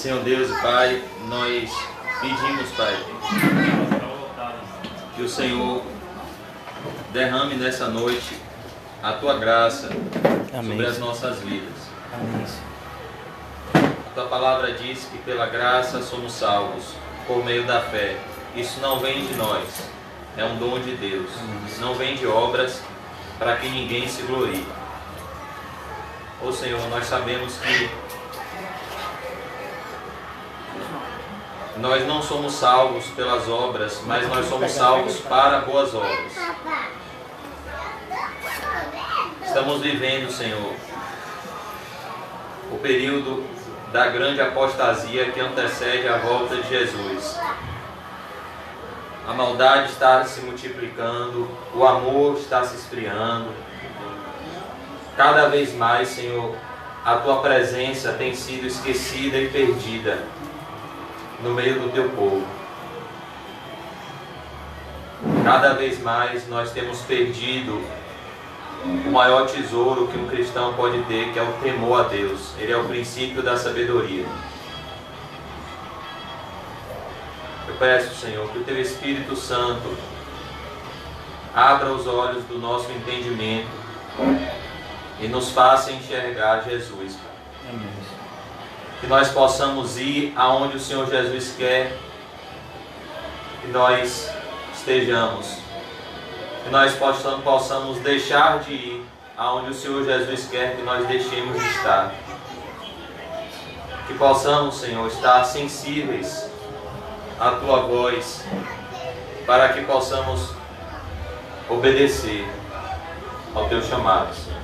Senhor Deus e Pai, nós pedimos, Pai, que o Senhor derrame nessa noite a Tua graça sobre as nossas vidas. Amém. A Tua palavra diz que pela graça somos salvos, por meio da fé. Isso não vem de nós, é um dom de Deus. Não vem de obras para que ninguém se glorie. Ô Senhor, nós sabemos que nós não somos salvos pelas obras, mas nós somos salvos para boas obras. Estamos vivendo, Senhor, o período da grande apostasia que antecede a volta de Jesus. A maldade está se multiplicando, o amor está se esfriando. Cada vez mais, Senhor, a Tua presença tem sido esquecida e perdida no meio do Teu povo. Cada vez mais nós temos perdido o maior tesouro que um cristão pode ter, que é o temor a Deus. Ele é o princípio da sabedoria. Eu peço, Senhor, que o Teu Espírito Santo abra os olhos do nosso entendimento e nos faça enxergar Jesus. Amém. Que nós possamos ir aonde o Senhor Jesus quer que nós estejamos. Que nós possamos deixar de ir aonde o Senhor Jesus quer que nós deixemos de estar. Que possamos, Senhor, estar sensíveis à Tua voz, para que possamos obedecer ao Teu chamado, Senhor.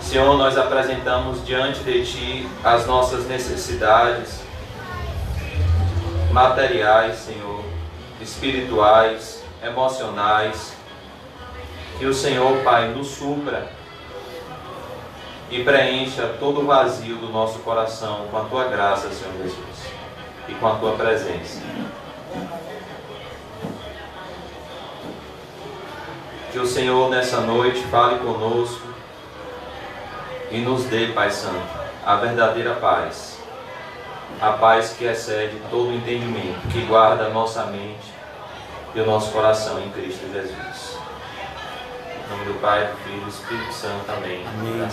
Senhor, nós apresentamos diante de Ti as nossas necessidades materiais, Senhor, espirituais, emocionais. Que o Senhor, Pai, nos supra e preencha todo o vazio do nosso coração com a Tua graça, Senhor Jesus, e com a Tua presença. Que o Senhor nessa noite fale conosco e nos dê, Pai Santo, a verdadeira paz. A paz que excede todo o entendimento, que guarda a nossa mente e o nosso coração em Cristo Jesus. Em nome do Pai, do Filho e do Espírito Santo. Amém. Amém.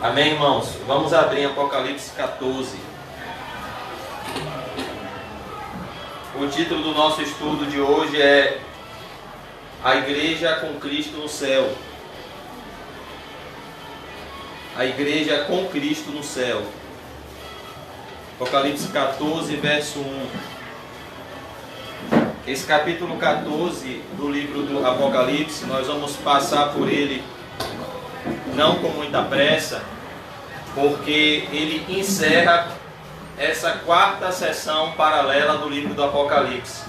Amém, irmãos. Vamos abrir Apocalipse 14. O título do nosso estudo de hoje é A Igreja com Cristo no Céu. A Igreja com Cristo no Céu. Apocalipse 14, verso 1. Esse capítulo 14 do livro do Apocalipse, nós vamos passar por ele não com muita pressa, porque ele encerra essa quarta sessão paralela do livro do Apocalipse.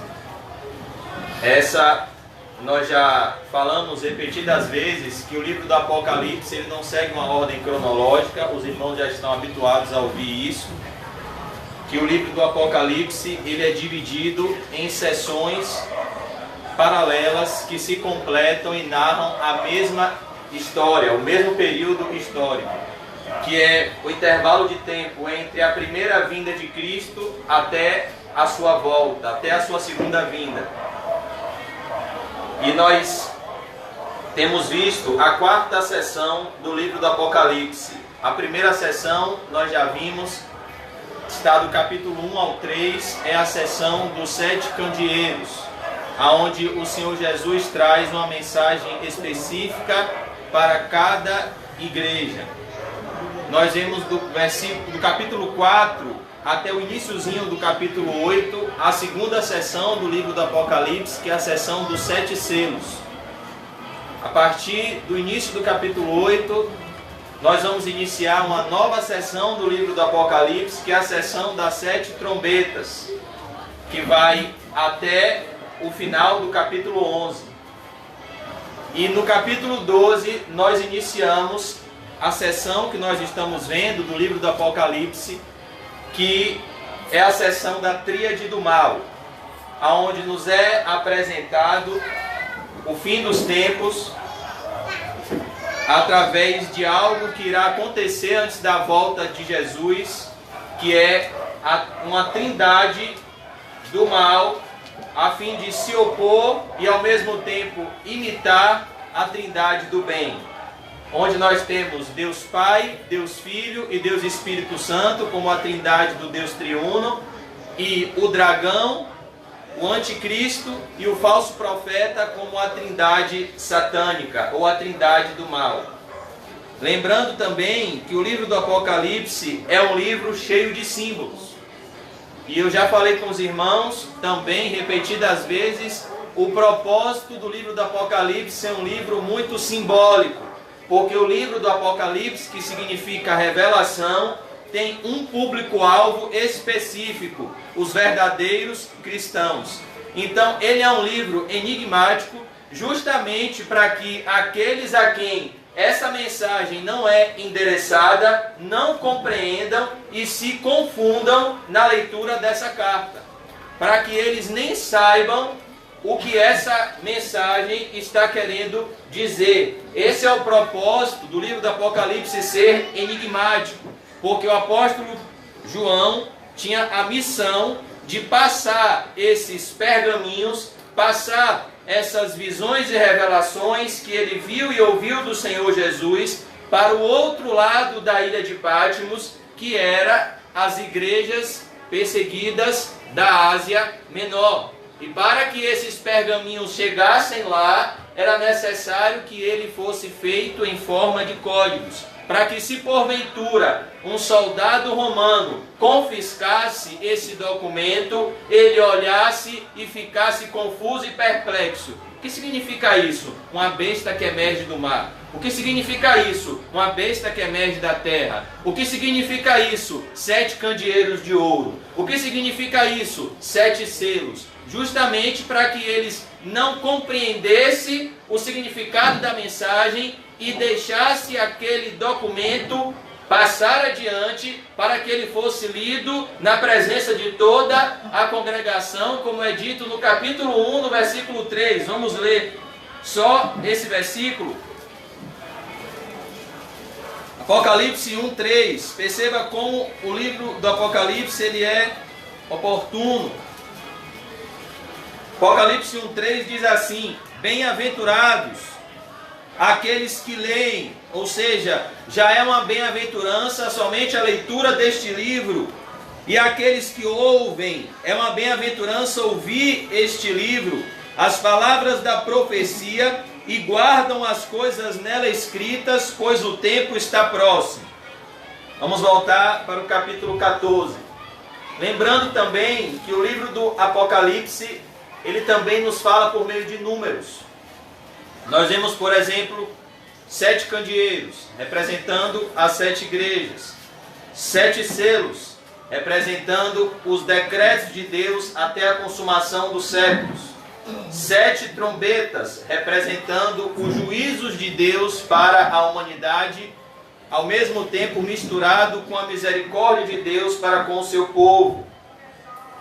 Nós já falamos repetidas vezes que o livro do Apocalipse ele não segue uma ordem cronológica, os irmãos já estão habituados a ouvir isso, que o livro do Apocalipse ele é dividido em sessões paralelas que se completam e narram a mesma história, o mesmo período histórico, que é o intervalo de tempo entre a primeira vinda de Cristo até a sua volta, até a sua segunda vinda. E nós temos visto a quarta sessão do livro do Apocalipse. A primeira sessão, nós já vimos, está do capítulo 1 ao 3, é a sessão dos 7 candeeiros, aonde o Senhor Jesus traz uma mensagem específica para cada igreja. Nós vemos do capítulo 4 até o iniciozinho do capítulo 8, a segunda sessão do livro do Apocalipse, que é a sessão dos 7 selos. A partir do início do capítulo 8, nós vamos iniciar uma nova sessão do livro do Apocalipse, que é a sessão das 7 trombetas, que vai até o final do capítulo 11. E no capítulo 12, nós iniciamos a sessão que nós estamos vendo do livro do Apocalipse, que é a sessão da tríade do mal, aonde nos é apresentado o fim dos tempos através de algo que irá acontecer antes da volta de Jesus, que é uma trindade do mal, a fim de se opor e ao mesmo tempo imitar a trindade do bem, onde nós temos Deus Pai, Deus Filho e Deus Espírito Santo como a trindade do Deus triuno, e o dragão, o anticristo e o falso profeta como a trindade satânica ou a trindade do mal. Lembrando também que o livro do Apocalipse é um livro cheio de símbolos. E eu já falei com os irmãos também repetidas vezes, o propósito do livro do Apocalipse é um livro muito simbólico, porque o livro do Apocalipse, que significa revelação, tem um público-alvo específico, os verdadeiros cristãos. Então ele é um livro enigmático, justamente para que aqueles a quem essa mensagem não é endereçada não compreendam e se confundam na leitura dessa carta, para que eles nem saibam o que essa mensagem está querendo dizer. Esse é o propósito do livro do Apocalipse, ser enigmático, porque o apóstolo João tinha a missão de passar esses pergaminhos, passar essas visões e revelações que ele viu e ouviu do Senhor Jesus para o outro lado da ilha de Patmos, que era as igrejas perseguidas da Ásia Menor. E para que esses pergaminhos chegassem lá, era necessário que ele fosse feito em forma de códigos, para que, se porventura um soldado romano confiscasse esse documento, ele olhasse e ficasse confuso e perplexo. O que significa isso? Uma besta que emerge do mar. O que significa isso? Uma besta que emerge da terra. O que significa isso? 7 candeeiros de ouro. O que significa isso? 7 selos. Justamente para que eles não compreendessem o significado da mensagem e deixasse aquele documento passar adiante para que ele fosse lido na presença de toda a congregação, como é dito no capítulo 1, no versículo 3. Vamos ler só esse versículo. Apocalipse 1, 3. Perceba como o livro do Apocalipse ele é oportuno. Apocalipse 1, 3 diz assim: bem-aventurados aqueles que leem, ou seja, já é uma bem-aventurança somente a leitura deste livro, e aqueles que ouvem, é uma bem-aventurança ouvir este livro, as palavras da profecia, e guardam as coisas nela escritas, pois o tempo está próximo. Vamos voltar para o capítulo 14. Lembrando também que o livro do Apocalipse, ele também nos fala por meio de números. Nós vemos, por exemplo, 7 candeeiros, representando as 7 igrejas. 7 selos, representando os decretos de Deus até a consumação dos séculos. 7 trombetas, representando os juízos de Deus para a humanidade, ao mesmo tempo misturado com a misericórdia de Deus para com o seu povo.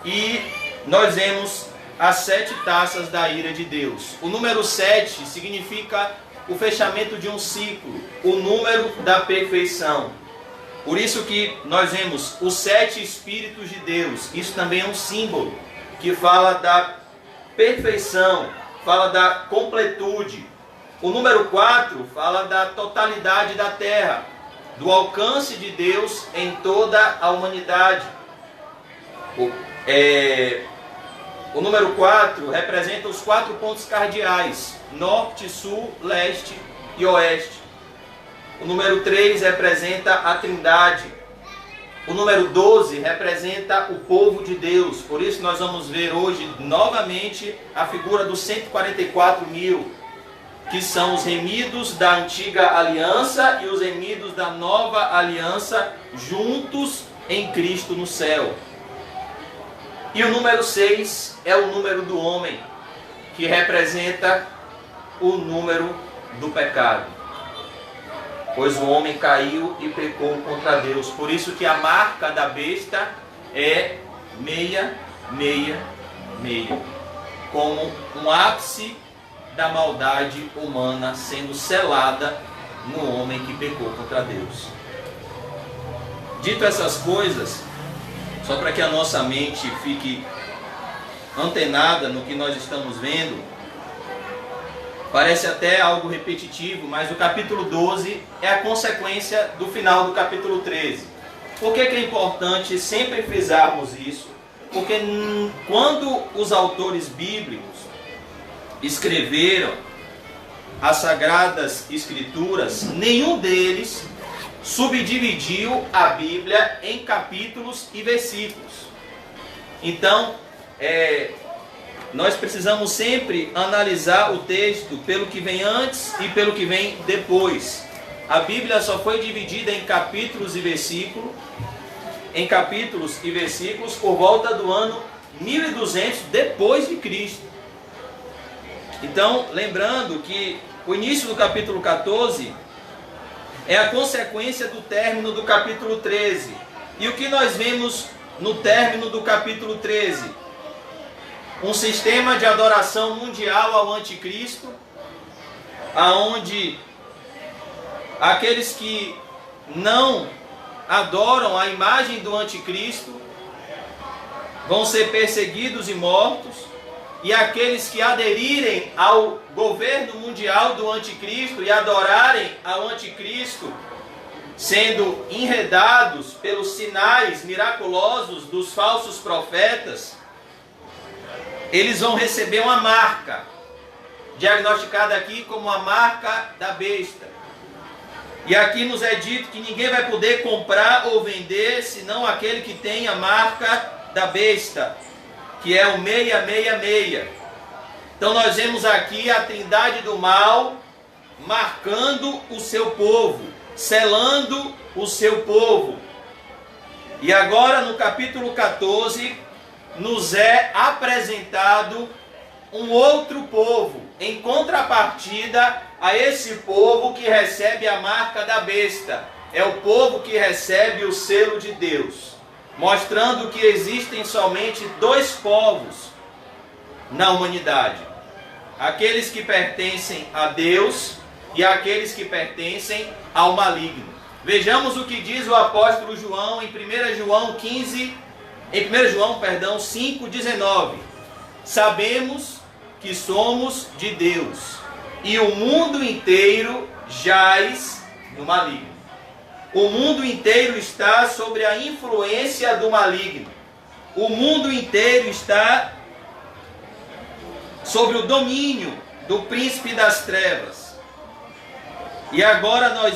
E nós vemos as 7 taças da ira de Deus. O número 7 significa o fechamento de um ciclo, o número da perfeição. Por isso que nós vemos os 7 Espíritos de Deus. Isso também é um símbolo que fala da perfeição, fala da completude. O número 4 fala da totalidade da terra, do alcance de Deus em toda a humanidade. O número 4 representa os 4 pontos cardeais: norte, sul, leste e oeste. O número 3 representa a Trindade. O número 12 representa o povo de Deus. Por isso nós vamos ver hoje novamente a figura dos 144 mil, que são os remidos da antiga aliança e os remidos da nova aliança, juntos em Cristo no céu. E o número 6 é o número do homem, que representa o número do pecado. Pois o homem caiu e pecou contra Deus. Por isso que a marca da besta é 666, como um ápice da maldade humana sendo selada no homem que pecou contra Deus. Dito essas coisas, só para que a nossa mente fique antenada no que nós estamos vendo. Parece até algo repetitivo, mas o capítulo 12 é a consequência do final do capítulo 13. Por que é importante sempre frisarmos isso? Porque quando os autores bíblicos escreveram as Sagradas Escrituras, nenhum deles subdividiu a Bíblia em capítulos e versículos. Então, nós precisamos sempre analisar o texto pelo que vem antes e pelo que vem depois. A Bíblia só foi dividida em capítulos e versículos, por volta do ano 1200 depois de Cristo. Então, lembrando que o início do capítulo 14 é a consequência do término do capítulo 13. E o que nós vemos no término do capítulo 13? Um sistema de adoração mundial ao anticristo, aonde aqueles que não adoram a imagem do anticristo vão ser perseguidos e mortos, e aqueles que aderirem ao governo mundial do anticristo e adorarem ao anticristo, sendo enredados pelos sinais miraculosos dos falsos profetas, eles vão receber uma marca, diagnosticada aqui como a marca da besta. E aqui nos é dito que ninguém vai poder comprar ou vender, senão aquele que tem a marca da besta, que é o 666. Então nós vemos aqui a trindade do mal marcando o seu povo, selando o seu povo. E agora no capítulo 14, nos é apresentado um outro povo, em contrapartida a esse povo que recebe a marca da besta. É o povo que recebe o selo de Deus, mostrando que existem somente dois povos na humanidade: aqueles que pertencem a Deus e aqueles que pertencem ao maligno. Vejamos o que diz o apóstolo João em 1 João 5,19. Sabemos que somos de Deus e o mundo inteiro jaz no maligno. O mundo inteiro está sob a influência do maligno. O mundo inteiro está sob o domínio do príncipe das trevas. E agora nós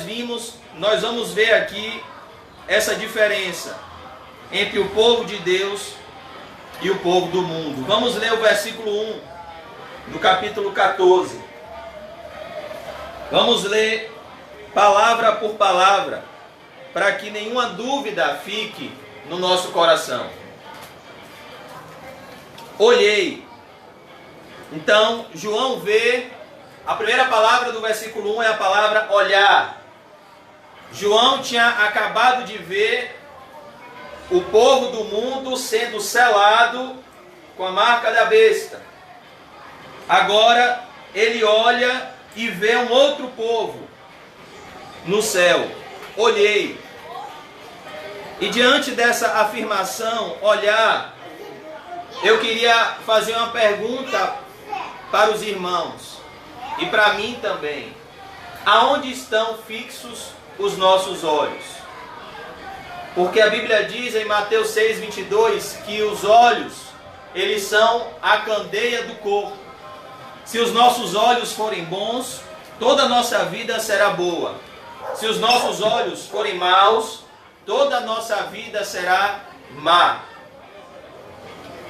vamos ver aqui essa diferença entre o povo de Deus e o povo do mundo. Vamos ler o versículo 1 do capítulo 14. Vamos ler palavra por palavra, para que nenhuma dúvida fique no nosso coração. Olhei. Então, João vê, a primeira palavra do versículo 1 é a palavra olhar. João tinha acabado de ver o povo do mundo sendo selado com a marca da besta. Agora ele olha e vê um outro povo no céu. Olhei. E diante dessa afirmação, olhar, eu queria fazer uma pergunta para os irmãos e para mim também. Aonde estão fixos os nossos olhos? Porque a Bíblia diz em Mateus 6,22 que os olhos, eles são a candeia do corpo. Se os nossos olhos forem bons, toda a nossa vida será boa. Se os nossos olhos forem maus, toda a nossa vida será má.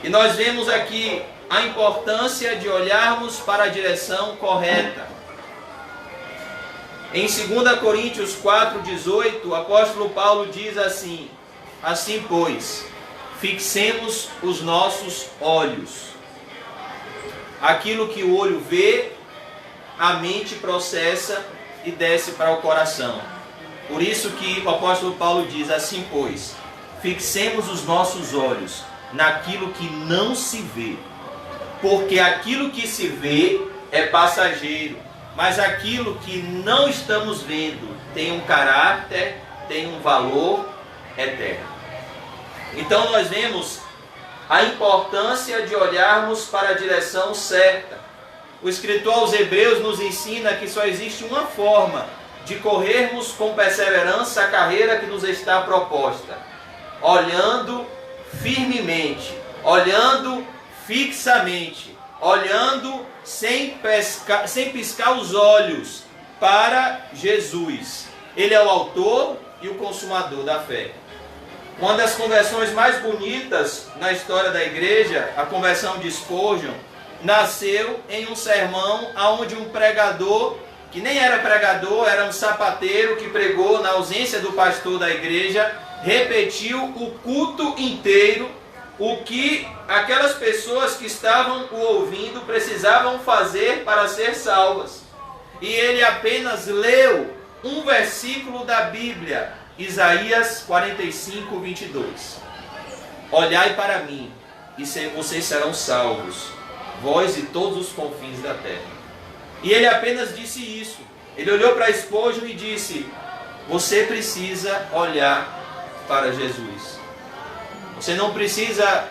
E nós vemos aqui a importância de olharmos para a direção correta. Em 2 Coríntios 4,18, o apóstolo Paulo diz assim: assim, pois, fixemos os nossos olhos. Aquilo que o olho vê, a mente processa e desce para o coração. Por isso que o apóstolo Paulo diz: assim, pois, fixemos os nossos olhos naquilo que não se vê. Porque aquilo que se vê é passageiro, mas aquilo que não estamos vendo tem um caráter, tem um valor eterno. Então nós vemos a importância de olharmos para a direção certa. O escritor aos Hebreus nos ensina que só existe uma forma de corrermos com perseverança a carreira que nos está proposta: olhando firmemente, olhando fixamente, olhando sem piscar os olhos para Jesus. Ele é o autor e o consumador da fé. Uma das conversões mais bonitas na história da igreja, a conversão de Spurgeon, nasceu em um sermão onde um pregador, que nem era pregador, era um sapateiro que pregou na ausência do pastor da igreja, repetiu o culto inteiro o que aquelas pessoas que estavam o ouvindo precisavam fazer para ser salvas. E ele apenas leu um versículo da Bíblia, Isaías 45, 22. Olhai para mim, e vocês serão salvos, vós e todos os confins da terra. E ele apenas disse isso. Ele olhou para Spurgeon e disse: você precisa olhar para Jesus. Você não precisa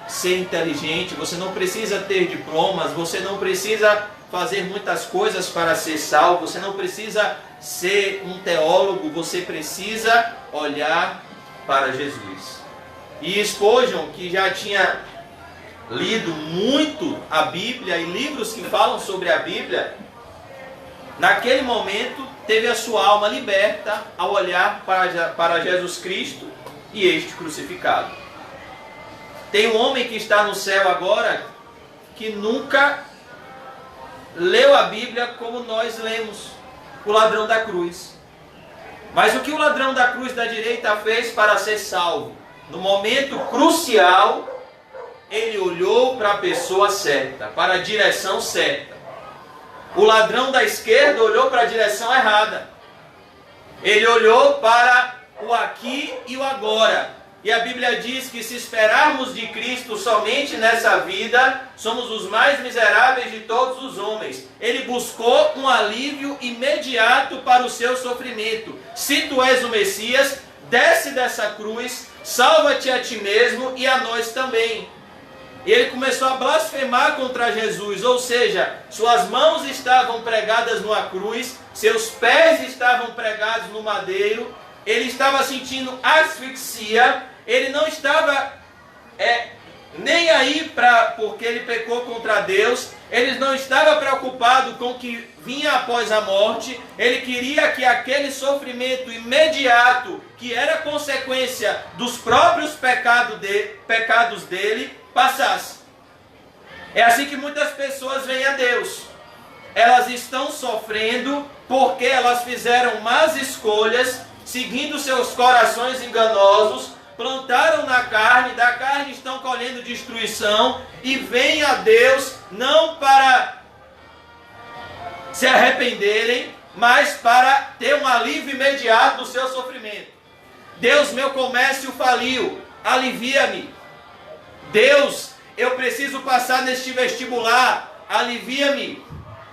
ser inteligente, você não precisa ter diplomas, você não precisa fazer muitas coisas para ser salvo, você não precisa ser um teólogo, você precisa olhar para Jesus. E Spurgeon, que já tinha lido muito a Bíblia e livros que falam sobre a Bíblia, naquele momento teve a sua alma liberta ao olhar para Jesus Cristo e este crucificado. Tem um homem que está no céu agora que nunca leu a Bíblia como nós lemos, o ladrão da cruz. Mas o que o ladrão da cruz da direita fez para ser salvo? No momento crucial, ele olhou para a pessoa certa, para a direção certa. O ladrão da esquerda olhou para a direção errada. Ele olhou para o aqui e o agora. E a Bíblia diz que se esperarmos de Cristo somente nessa vida, somos os mais miseráveis de todos os homens. Ele buscou um alívio imediato para o seu sofrimento. Se tu és o Messias, desce dessa cruz, salva-te a ti mesmo e a nós também. E ele começou a blasfemar contra Jesus, ou seja, suas mãos estavam pregadas numa cruz, seus pés estavam pregados no madeiro, ele estava sentindo asfixia, ele não estava nem aí porque ele pecou contra Deus, ele não estava preocupado com o que vinha após a morte, ele queria que aquele sofrimento imediato, que era consequência dos próprios pecados dele, passasse. É assim que muitas pessoas vêm a Deus. Elas estão sofrendo porque elas fizeram más escolhas, seguindo seus corações enganosos, plantaram na carne, da carne estão colhendo destruição, e vêm a Deus não para se arrependerem, mas para ter um alívio imediato do seu sofrimento. Deus, meu comércio faliu, alivia-me. Deus, eu preciso passar neste vestibular, alivia-me.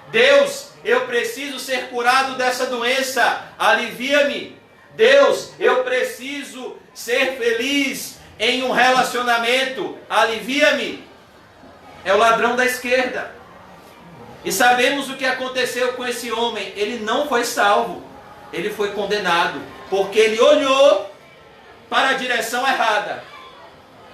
Deus, eu preciso ser curado dessa doença, alivia-me. Deus, eu preciso ser feliz em um relacionamento, alivia-me. É o ladrão da esquerda. E sabemos o que aconteceu com esse homem. Ele não foi salvo, ele foi condenado, porque ele olhou para a direção errada.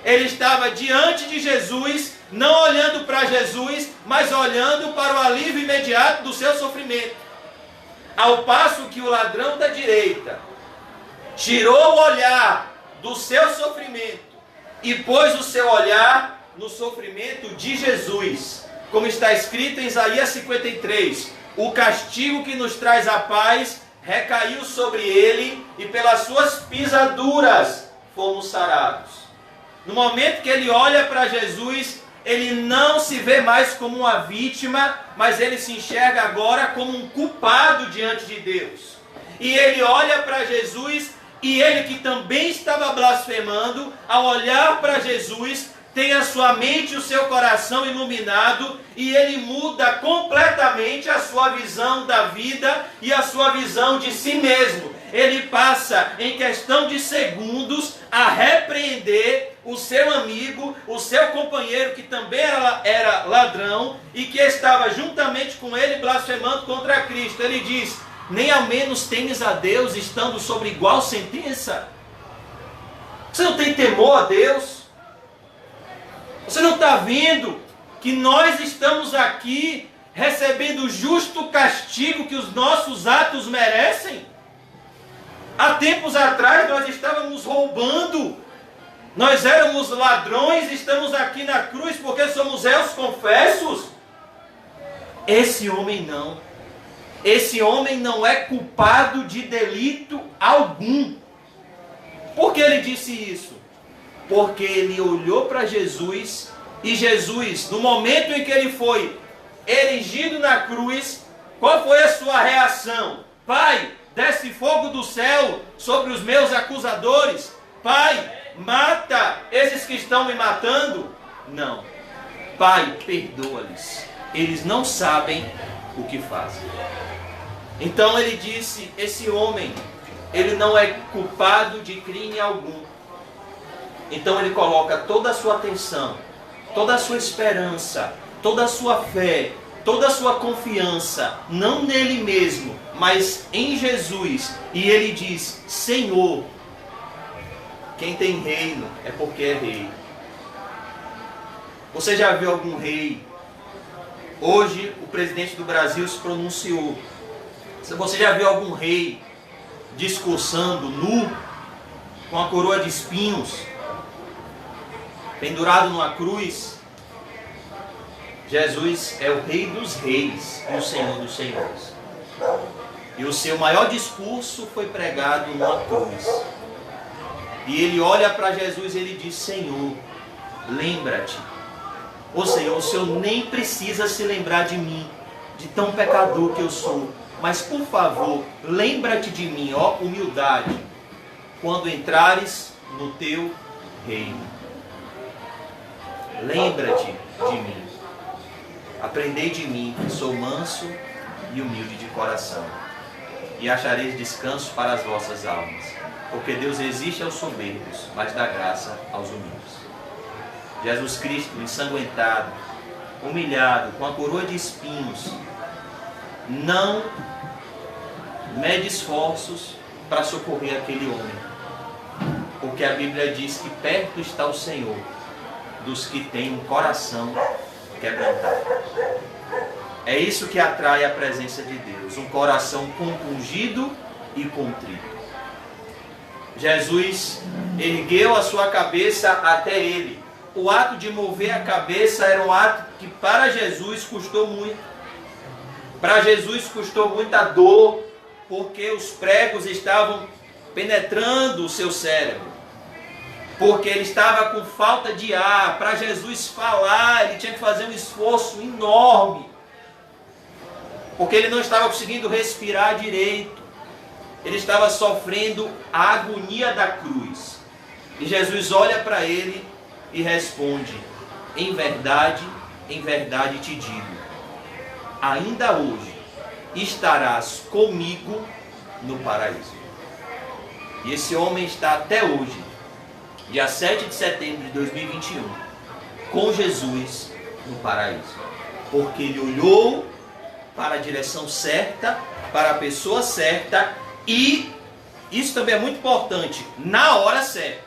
Ele estava diante de Jesus, não olhando para Jesus, mas olhando para o alívio imediato do seu sofrimento. Ao passo que o ladrão da direita tirou o olhar do seu sofrimento e pôs o seu olhar no sofrimento de Jesus. Como está escrito em Isaías 53, o castigo que nos traz a paz recaiu sobre ele e pelas suas pisaduras fomos sarados. No momento que ele olha para Jesus, ele não se vê mais como uma vítima, mas ele se enxerga agora como um culpado diante de Deus. E ele olha para Jesus, e ele que também estava blasfemando, ao olhar para Jesus, tem a sua mente e o seu coração iluminado, e ele muda completamente a sua visão da vida e a sua visão de si mesmo. Ele passa, em questão de segundos, a repreender seu companheiro, que também era ladrão, e que estava juntamente com ele blasfemando contra Cristo. Ele diz: nem ao menos temes a Deus, estando sobre igual sentença? Você não tem temor a Deus? Você não está vendo que nós estamos aqui recebendo o justo castigo que os nossos atos merecem? Há tempos atrás nós estávamos roubando, nós éramos ladrões, estamos aqui na cruz porque somos réus confessos. Esse homem não. Esse homem não é culpado de delito algum. Por que ele disse isso? Porque ele olhou para Jesus, e Jesus, no momento em que ele foi erigido na cruz, qual foi a sua reação? Pai, desce fogo do céu sobre os meus acusadores. Pai, mata esses que estão me matando. Não. Pai, perdoa-lhes. Eles não sabem o que fazem. Então ele disse: esse homem, ele não é culpado de crime algum. Então ele coloca toda a sua atenção, toda a sua esperança, toda a sua fé, toda a sua confiança, não nele mesmo, mas em Jesus. E ele diz: Senhor, quem tem reino é porque é rei. Você já viu algum rei? Hoje o presidente do Brasil se pronunciou. Você já viu algum rei discursando nu, com a coroa de espinhos, pendurado numa cruz? Jesus é o Rei dos Reis e o Senhor dos Senhores. E o seu maior discurso foi pregado numa cruz. E ele olha para Jesus e ele diz: Senhor, lembra-te. Ou seja, o Senhor nem precisa se lembrar de mim, de tão pecador que eu sou. Mas por favor, lembra-te de mim, ó humildade, quando entrares no teu reino. Lembra-te de mim. Aprendei de mim, que sou manso e humilde de coração, e achareis descanso para as vossas almas. Porque Deus resiste aos soberbos, mas dá graça aos humildes. Jesus Cristo, ensanguentado, humilhado, com a coroa de espinhos, não mede esforços para socorrer aquele homem. Porque a Bíblia diz que perto está o Senhor dos que têm um coração quebrantado. É isso que atrai a presença de Deus, um coração compungido e contrito. Jesus ergueu a sua cabeça até ele. O ato de mover a cabeça era um ato que para Jesus custou muito. Para Jesus custou muita dor, porque os pregos estavam penetrando o seu cérebro. Porque ele estava com falta de ar. Para Jesus falar, ele tinha que fazer um esforço enorme. Porque ele não estava conseguindo respirar direito. Ele estava sofrendo a agonia da cruz. E Jesus olha para ele e responde: em verdade te digo, ainda hoje estarás comigo no paraíso. E esse homem está até hoje, dia 7 de setembro de 2021, com Jesus no paraíso. Porque ele olhou para a direção certa, para a pessoa certa, e isso também é muito importante, na hora certa.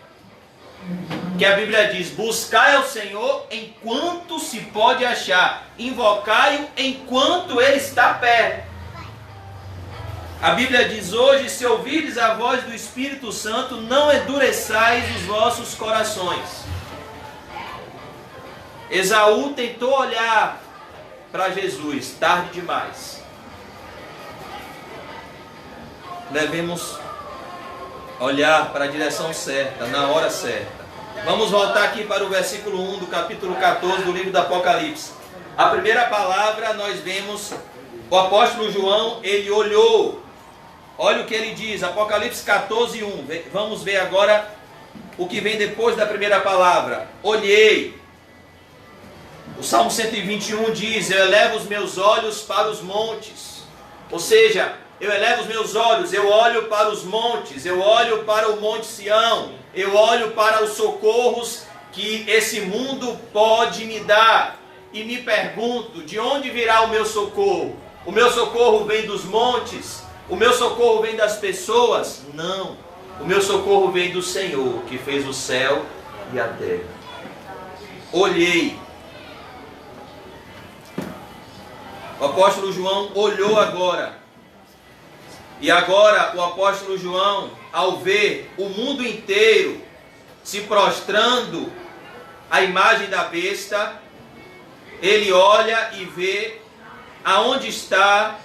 Que a Bíblia diz: buscai ao Senhor enquanto se pode achar, invocai-o enquanto ele está perto. A Bíblia diz hoje: se ouvirdes a voz do Espírito Santo, não endureçais os vossos corações. Esaú tentou olhar para Jesus, tarde demais. Devemos olhar para a direção certa, na hora certa. Vamos voltar aqui para o versículo 1 do capítulo 14 do livro do Apocalipse. A primeira palavra nós vemos o apóstolo João, ele olhou. Olha o que ele diz, Apocalipse 14, 1. Vamos ver agora o que vem depois da primeira palavra. Olhei. O Salmo 121 diz: eu elevo os meus olhos para os montes. Ou seja, eu elevo os meus olhos, eu olho para os montes, eu olho para o Monte Sião, eu olho para os socorros que esse mundo pode me dar. E me pergunto, de onde virá o meu socorro? O meu socorro vem dos montes? O meu socorro vem das pessoas? Não. O meu socorro vem do Senhor, que fez o céu e a terra. Olhei. O apóstolo João olhou agora. E agora o apóstolo João, ao ver o mundo inteiro se prostrando à imagem da besta, ele olha e vê aonde está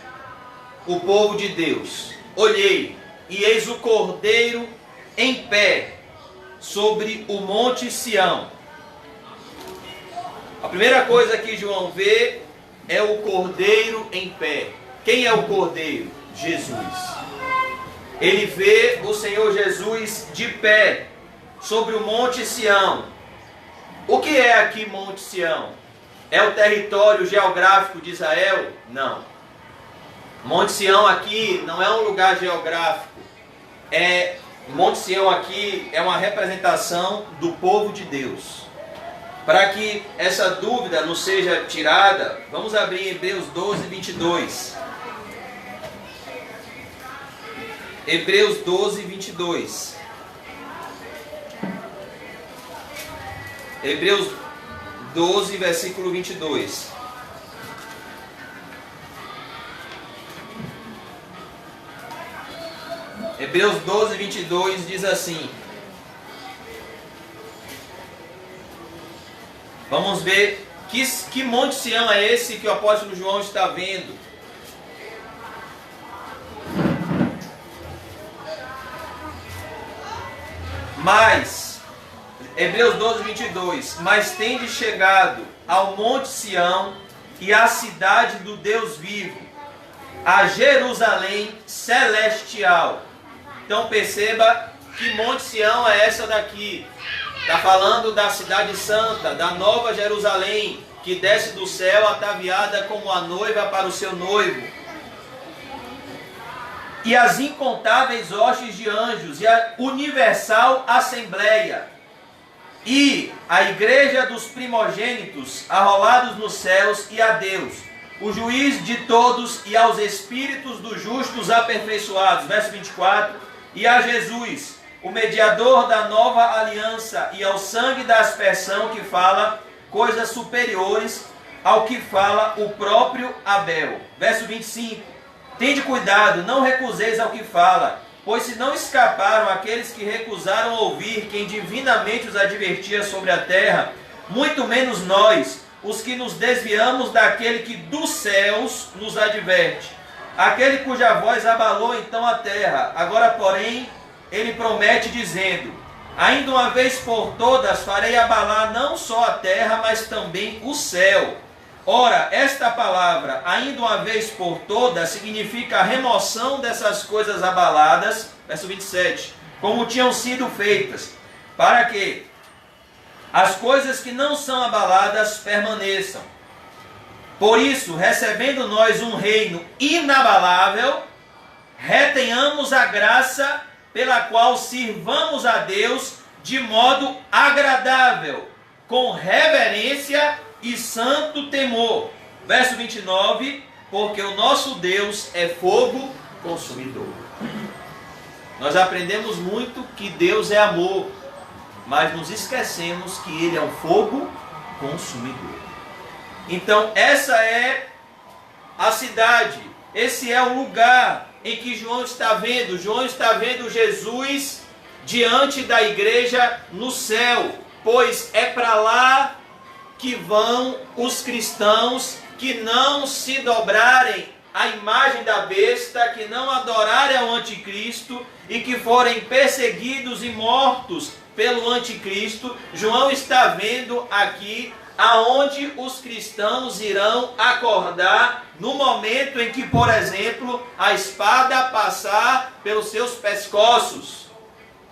o povo de Deus. Olhei, e eis o Cordeiro em pé sobre o monte Sião. A primeira coisa que João vê é o Cordeiro em pé. Quem é o Cordeiro? Jesus. Ele vê o Senhor Jesus de pé sobre o monte Sião. O que é aqui Monte Sião? É o território geográfico de Israel? Não. Monte Sião aqui não é um lugar geográfico. Monte Sião aqui é uma representação do povo de Deus. Para que essa dúvida não seja tirada, vamos abrir Hebreus 12, 22. Hebreus 12, 22. Hebreus 12, versículo 22. Hebreus 12, 22 diz assim. Vamos ver que Monte Sião é esse que o apóstolo João está vendo. Mas, Hebreus 12, 22, mas tende chegado ao Monte Sião e à cidade do Deus vivo, a Jerusalém celestial. Então perceba que Monte Sião é essa daqui. Está falando da cidade santa, da nova Jerusalém, que desce do céu ataviada como a noiva para o seu noivo. E as incontáveis hostes de anjos, e a universal assembleia, e a igreja dos primogênitos, arrolados nos céus, e a Deus, o juiz de todos, e aos espíritos dos justos aperfeiçoados. Verso 24, e a Jesus, o mediador da nova aliança, e ao sangue da aspersão que fala coisas superiores ao que fala o próprio Abel. Verso 25, tende cuidado, não recuseis ao que fala, pois se não escaparam aqueles que recusaram ouvir quem divinamente os advertia sobre a terra, muito menos nós, os que nos desviamos daquele que dos céus nos adverte, aquele cuja voz abalou então a terra. Agora, porém, ele promete dizendo, ainda uma vez por todas farei abalar não só a terra, mas também o céu. Ora, esta palavra, ainda uma vez por todas, significa a remoção dessas coisas abaladas, verso 27, como tinham sido feitas, para que as coisas que não são abaladas permaneçam. Por isso, recebendo nós um reino inabalável, retenhamos a graça pela qual sirvamos a Deus de modo agradável, com reverência e santo temor. Verso 29, porque o nosso Deus é fogo consumidor. Nós aprendemos muito que Deus é amor, mas nos esquecemos que Ele é um fogo consumidor. Então essa é a cidade, esse é o lugar em que João está vendo. João está vendo Jesus diante da igreja no céu, pois é para lá que vão os cristãos que não se dobrarem à imagem da besta, que não adorarem ao anticristo e que forem perseguidos e mortos pelo anticristo. João está vendo aqui aonde os cristãos irão acordar no momento em que, por exemplo, a espada passar pelos seus pescoços,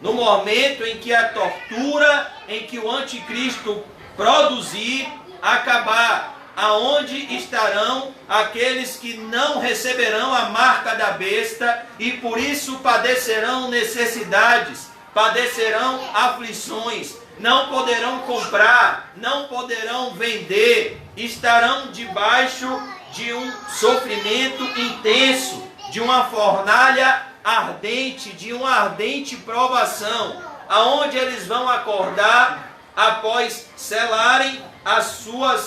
no momento em que a tortura, em que o anticristo produzir, acabar, aonde estarão aqueles que não receberão a marca da besta e por isso padecerão necessidades, padecerão aflições, não poderão comprar, não poderão vender, estarão debaixo de um sofrimento intenso, de uma fornalha ardente, de uma ardente provação, aonde eles vão acordar após selarem a sua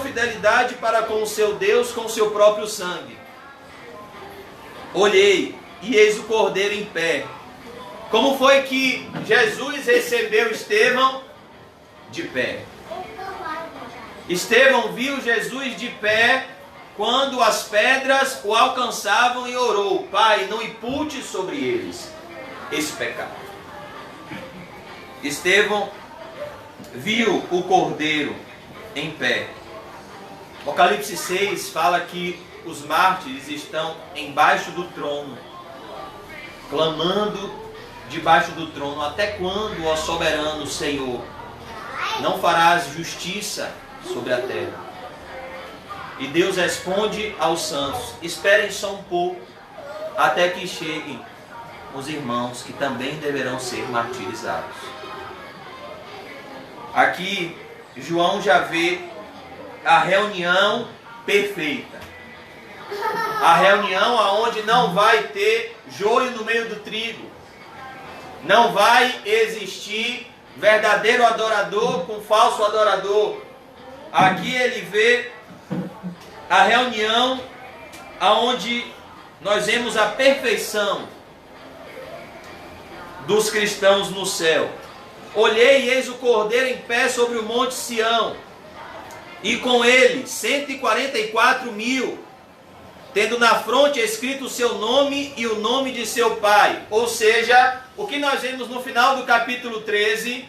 fidelidade para com o seu Deus, com o seu próprio sangue. Olhei, e eis o Cordeiro em pé. Como foi que Jesus recebeu Estevão? De pé. Estevão viu Jesus de pé quando as pedras o alcançavam e orou: Pai, não impute sobre eles esse pecado. Estevão viu o Cordeiro em pé. Apocalipse 6 fala que os mártires estão embaixo do trono, clamando debaixo do trono: até quando, ó soberano Senhor, não farás justiça sobre a terra? E Deus responde aos santos: esperem só um pouco, até que cheguem os irmãos que também deverão ser martirizados. Aqui João já vê a reunião perfeita, a reunião aonde não vai ter joio no meio do trigo, não vai existir verdadeiro adorador com falso adorador. Aqui ele vê a reunião aonde nós vemos a perfeição dos cristãos no céu. Olhei e eis o Cordeiro em pé sobre o monte Sião, e com ele 144.000, tendo na fronte escrito o seu nome e o nome de seu pai. Ou seja, o que nós vemos no final do capítulo 13,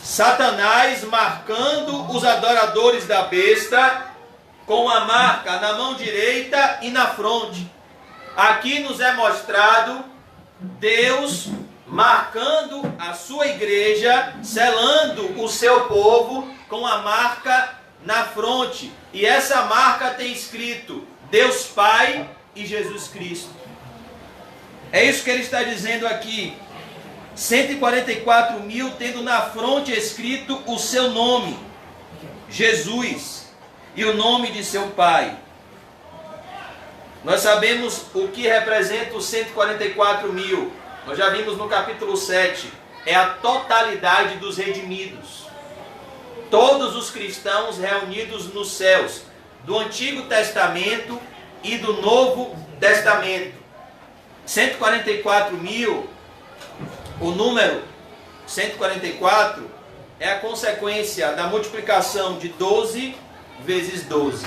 Satanás marcando os adoradores da besta com a marca na mão direita e na fronte. Aqui nos é mostrado Deus marcando a sua igreja, selando o seu povo com a marca na fronte. E essa marca tem escrito Deus Pai e Jesus Cristo. É isso que ele está dizendo aqui. 144.000 tendo na fronte escrito o seu nome, Jesus, e o nome de seu pai. Nós sabemos o que representa os 144.000. Nós já vimos no capítulo 7. É a totalidade dos redimidos. Todos os cristãos reunidos nos céus, do Antigo Testamento e do Novo Testamento. 144.000, o número 144 é a consequência da multiplicação de 12 vezes 12.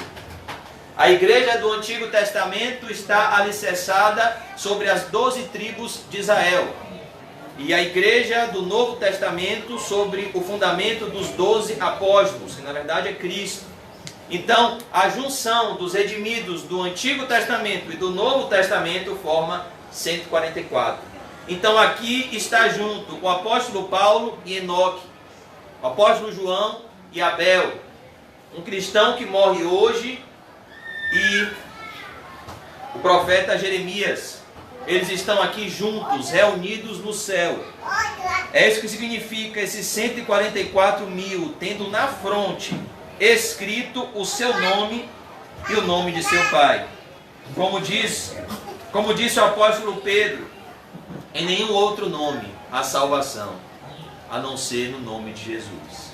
A igreja do Antigo Testamento está alicerçada sobre as 12 tribos de Israel. E a igreja do Novo Testamento sobre o fundamento dos 12 apóstolos, que na verdade é Cristo. Então, a junção dos redimidos do Antigo Testamento e do Novo Testamento forma 144. Então aqui está junto o apóstolo Paulo e Enoque, o apóstolo João e Abel, um cristão que morre hoje, e o profeta Jeremias. Eles estão aqui juntos, reunidos no céu. É isso que significa esses 144.000, tendo na fronte escrito o seu nome e o nome de seu pai. Como disse o apóstolo Pedro, em nenhum outro nome há salvação, a não ser no nome de Jesus.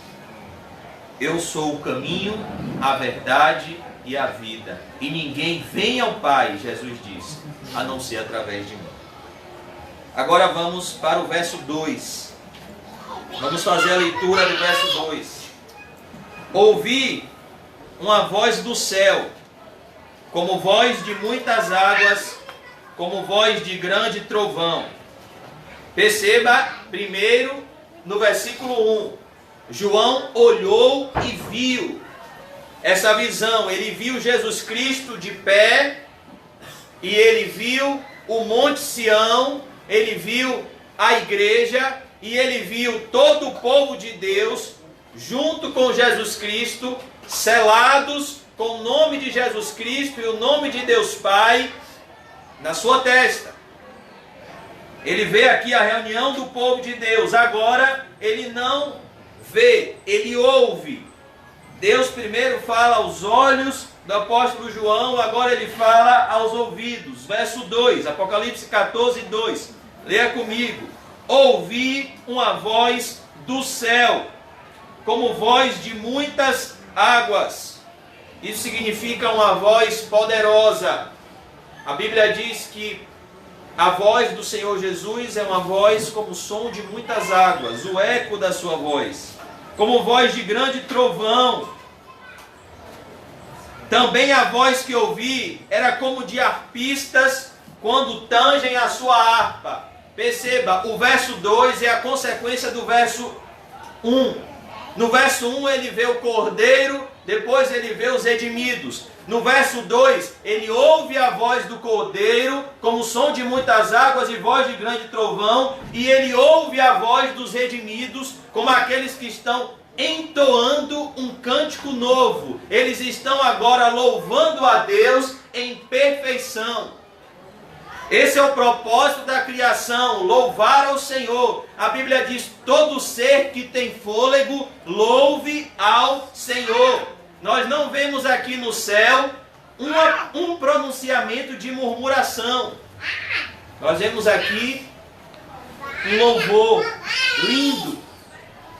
Eu sou o caminho, a verdade e a vida, e ninguém vem ao Pai, Jesus disse, a não ser através de mim. Agora vamos para o verso 2. Vamos fazer a leitura do verso 2. Ouvi uma voz do céu, como voz de muitas águas, como voz de grande trovão. Perceba primeiro no versículo 1. João olhou e viu essa visão. Ele viu Jesus Cristo de pé, e ele viu o Monte Sião, ele viu a igreja, e ele viu todo o povo de Deus junto com Jesus Cristo, selados com o nome de Jesus Cristo e o nome de Deus Pai na sua testa. Ele vê aqui a reunião do povo de Deus. Agora ele não vê, ele ouve. Deus primeiro fala aos olhos do apóstolo João, agora ele fala aos ouvidos. Verso 2, Apocalipse 14, 2. Leia comigo. Ouvi uma voz do céu, como voz de muitas águas. Isso significa uma voz poderosa. A Bíblia diz que a voz do Senhor Jesus é uma voz como o som de muitas águas, o eco da sua voz, como voz de grande trovão. Também a voz que ouvi era como de arpistas quando tangem a sua harpa. Perceba, o verso 2 é a consequência do verso 1. No verso 1 ele vê o cordeiro, depois ele vê os redimidos. No verso 2, ele ouve a voz do cordeiro, como som de muitas águas e voz de grande trovão, e ele ouve a voz dos redimidos, como aqueles que estão entoando um cântico novo. Eles estão agora louvando a Deus em perfeição. Esse é o propósito da criação, louvar ao Senhor. A Bíblia diz, todo ser que tem fôlego, louve ao Senhor. Nós não vemos aqui no céu um pronunciamento de murmuração. Nós vemos aqui um louvor lindo.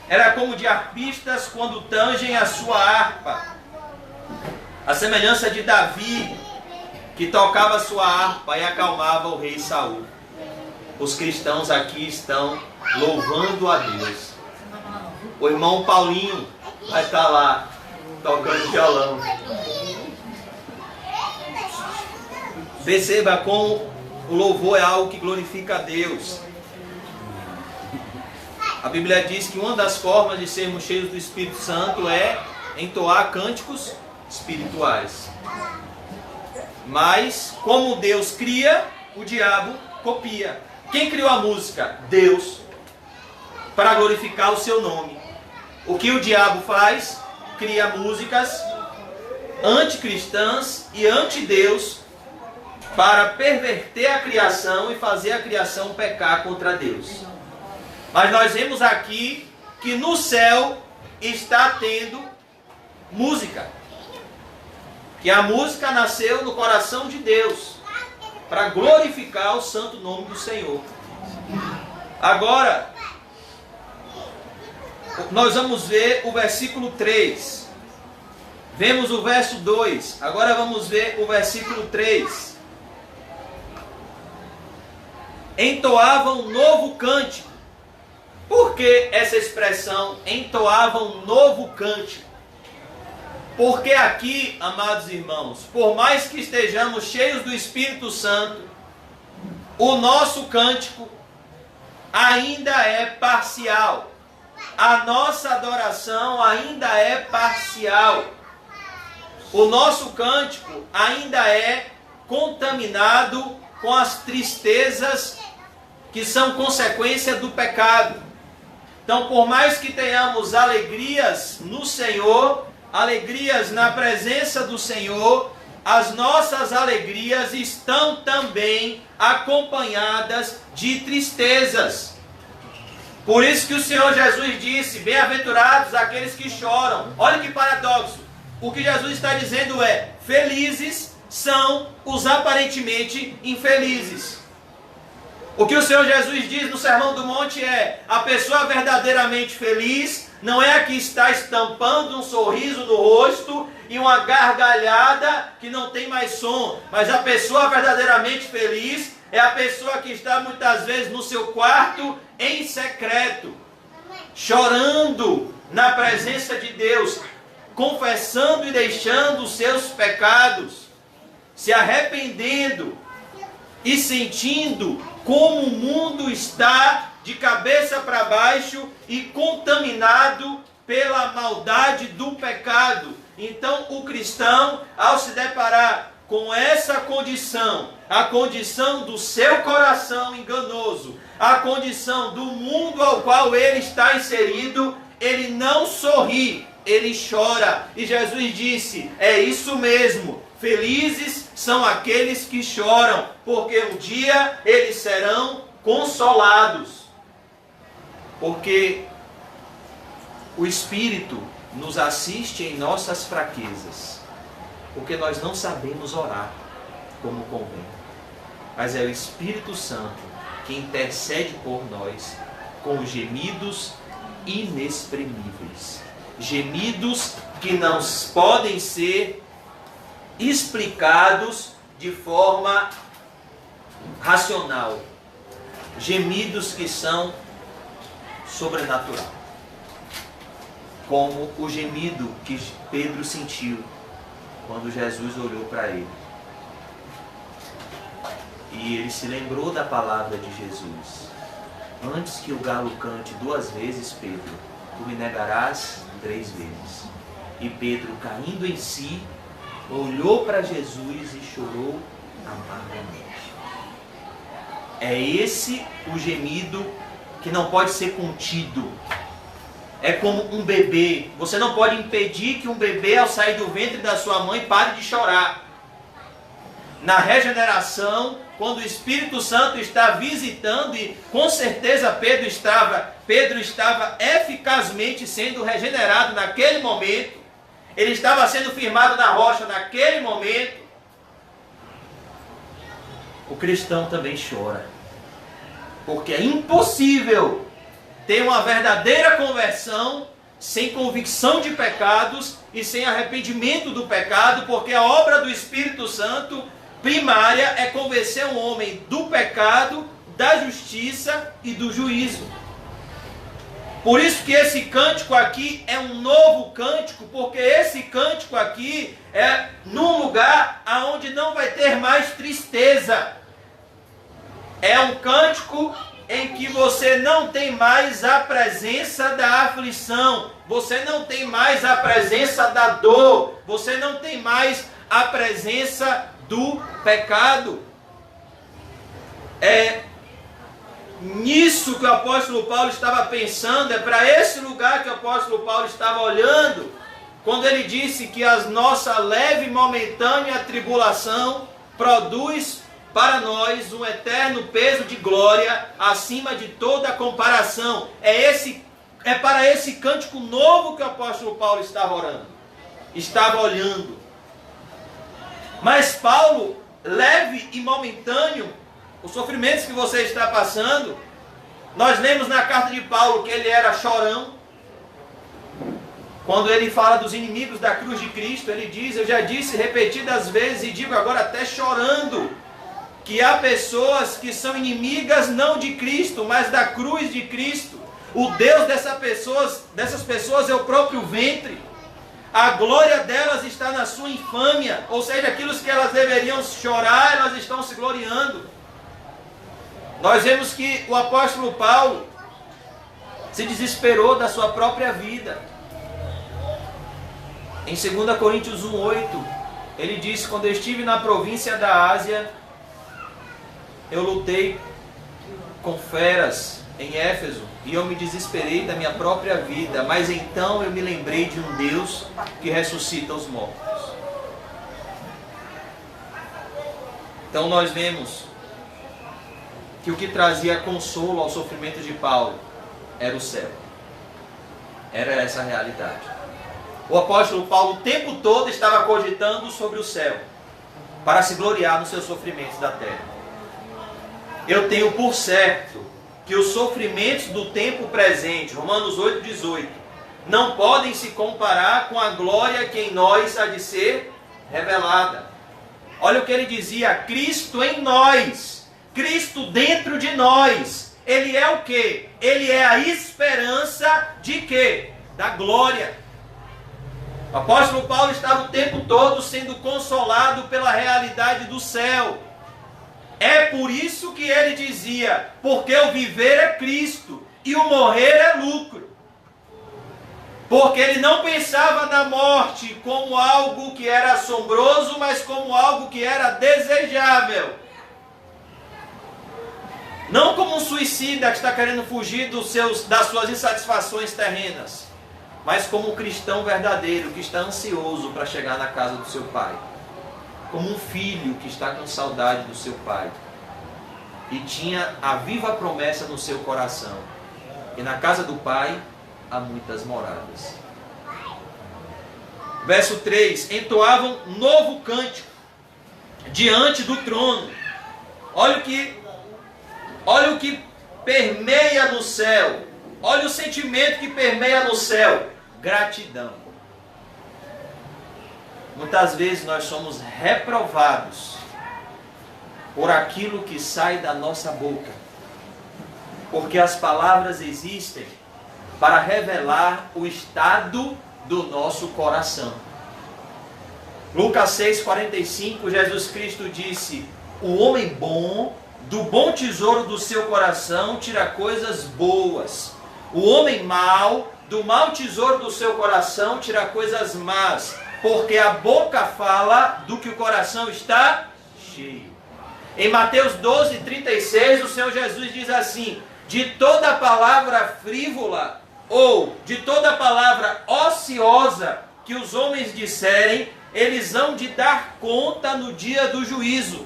Era como de arpistas quando tangem a sua harpa. A semelhança de Davi, que tocava a sua harpa e acalmava o rei Saul. Os cristãos aqui estão louvando a Deus. O irmão Paulinho vai estar lá tocando violão. Perceba como o louvor é algo que glorifica a Deus. A Bíblia diz que uma das formas de sermos cheios do Espírito Santo é entoar cânticos espirituais. Mas, como Deus cria, o diabo copia. Quem criou a música? Deus. Para glorificar o seu nome. O que o diabo faz? Cria músicas anticristãs e anti-Deus para perverter a criação e fazer a criação pecar contra Deus. Mas nós vemos aqui que no céu está tendo música. Que a música nasceu no coração de Deus para glorificar o santo nome do Senhor. Agora, nós vamos ver o versículo 3. Vemos o verso 2. Agora vamos ver o versículo 3. Entoavam um novo cântico. Por que essa expressão, entoavam um novo cântico? Porque aqui, amados irmãos, por mais que estejamos cheios do Espírito Santo, o nosso cântico ainda é parcial. A nossa adoração ainda é parcial. O nosso cântico ainda é contaminado com as tristezas que são consequência do pecado. Então, por mais que tenhamos alegrias no Senhor, alegrias na presença do Senhor, as nossas alegrias estão também acompanhadas de tristezas. Por isso que o Senhor Jesus disse, bem-aventurados aqueles que choram. Olha que paradoxo. O que Jesus está dizendo é, felizes são os aparentemente infelizes. O que o Senhor Jesus diz no Sermão do Monte é, a pessoa verdadeiramente feliz não é a que está estampando um sorriso no rosto e uma gargalhada que não tem mais som, mas a pessoa verdadeiramente feliz é a pessoa que está muitas vezes no seu quarto em secreto, chorando na presença de Deus, confessando e deixando os seus pecados, se arrependendo e sentindo como o mundo está de cabeça para baixo e contaminado pela maldade do pecado. Então o cristão, ao se deparar com essa condição, a condição do seu coração enganoso, a condição do mundo ao qual ele está inserido, ele não sorri, ele chora. E Jesus disse, é isso mesmo, felizes são aqueles que choram, porque um dia eles serão consolados. Porque o Espírito nos assiste em nossas fraquezas, porque nós não sabemos orar como convém. Mas é o Espírito Santo que intercede por nós com gemidos inexprimíveis. Gemidos que não podem ser explicados de forma racional. Gemidos que são sobrenatural. Como o gemido que Pedro sentiu quando Jesus olhou para ele. E ele se lembrou da palavra de Jesus. Antes que o galo cante 2 vezes, Pedro, tu me negarás 3 vezes. E Pedro, caindo em si, olhou para Jesus e chorou amargamente. É esse o gemido que não pode ser contido. É como um bebê. Você não pode impedir que um bebê, ao sair do ventre da sua mãe, pare de chorar. Na regeneração, quando o Espírito Santo está visitando, e com certeza Pedro estava eficazmente sendo regenerado naquele momento, ele estava sendo firmado na rocha naquele momento, o cristão também chora. Porque é impossível ter uma verdadeira conversão sem convicção de pecados e sem arrependimento do pecado, porque a obra do Espírito Santo primária é convencer um homem do pecado, da justiça e do juízo. Por isso que esse cântico aqui é um novo cântico, porque esse cântico aqui é num lugar onde não vai ter mais tristeza. É um cântico em que você não tem mais a presença da aflição, você não tem mais a presença da dor, você não tem mais a presença do pecado. É nisso que o apóstolo Paulo estava pensando, é para esse lugar que o apóstolo Paulo estava olhando, quando ele disse que a nossa leve e momentânea tribulação produz para nós um eterno peso de glória acima de toda comparação. É para esse cântico novo que o apóstolo Paulo estava orando, estava olhando. Mas Paulo, leve e momentâneo, os sofrimentos que você está passando, nós lemos na carta de Paulo que ele era chorão. Quando ele fala dos inimigos da cruz de Cristo, ele diz: eu já disse repetidas vezes e digo agora até chorando, que há pessoas que são inimigas não de Cristo, mas da cruz de Cristo. O Deus dessas pessoas é o próprio ventre. A glória delas está na sua infâmia, ou seja, aquilo que elas deveriam chorar, elas estão se gloriando. Nós vemos que o apóstolo Paulo se desesperou da sua própria vida. Em 2 Coríntios 1,8, ele diz: quando eu estive na província da Ásia, eu lutei com feras em Éfeso, e eu me desesperei da minha própria vida, mas então eu me lembrei de um Deus que ressuscita os mortos. Então nós vemos que o que trazia consolo ao sofrimento de Paulo era o céu. Era essa a realidade. O apóstolo Paulo o tempo todo estava cogitando sobre o céu, para se gloriar nos seus sofrimentos da terra. Eu tenho por certo que os sofrimentos do tempo presente, Romanos 8,18, não podem se comparar com a glória que em nós há de ser revelada. Olha o que ele dizia: Cristo em nós, Cristo dentro de nós. Ele é o quê? Ele é a esperança de quê? Da glória. O apóstolo Paulo estava o tempo todo sendo consolado pela realidade do céu. É por isso que ele dizia: porque o viver é Cristo e o morrer é lucro. Porque ele não pensava na morte como algo que era assombroso, mas como algo que era desejável. Não como um suicida que está querendo fugir das suas insatisfações terrenas, mas como um cristão verdadeiro que está ansioso para chegar na casa do seu pai. Como um filho que está com saudade do seu pai. e tinha a viva promessa no seu coração: e na casa do Pai há muitas moradas. Verso 3: entoavam novo cântico diante do trono. Olha o que permeia no céu. Olha o sentimento que permeia no céu: gratidão. Muitas vezes nós somos reprovados por aquilo que sai da nossa boca, porque as palavras existem para revelar o estado do nosso coração. Lucas 6,45, Jesus Cristo disse: o homem bom, do bom tesouro do seu coração, tira coisas boas. O homem mau, do mau tesouro do seu coração, tira coisas más. Porque a boca fala do que o coração está cheio. Em Mateus 12,36, o Senhor Jesus diz assim: de toda palavra frívola ou de toda palavra ociosa que os homens disserem, eles hão de dar conta no dia do juízo.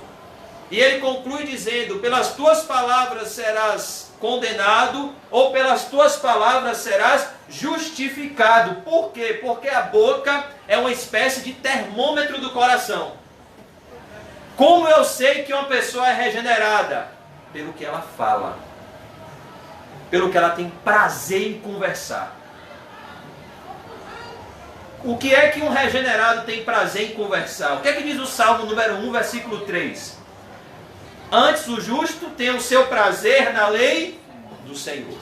E ele conclui dizendo: pelas tuas palavras serás condenado, ou pelas tuas palavras serás justificado. Por quê? Porque a boca é uma espécie de termômetro do coração. Como eu sei que uma pessoa é regenerada? Pelo que ela fala, pelo que ela tem prazer em conversar. O que é que um regenerado tem prazer em conversar? O que é que diz o Salmo número 1, versículo 3? Antes o justo tem o seu prazer na lei do Senhor.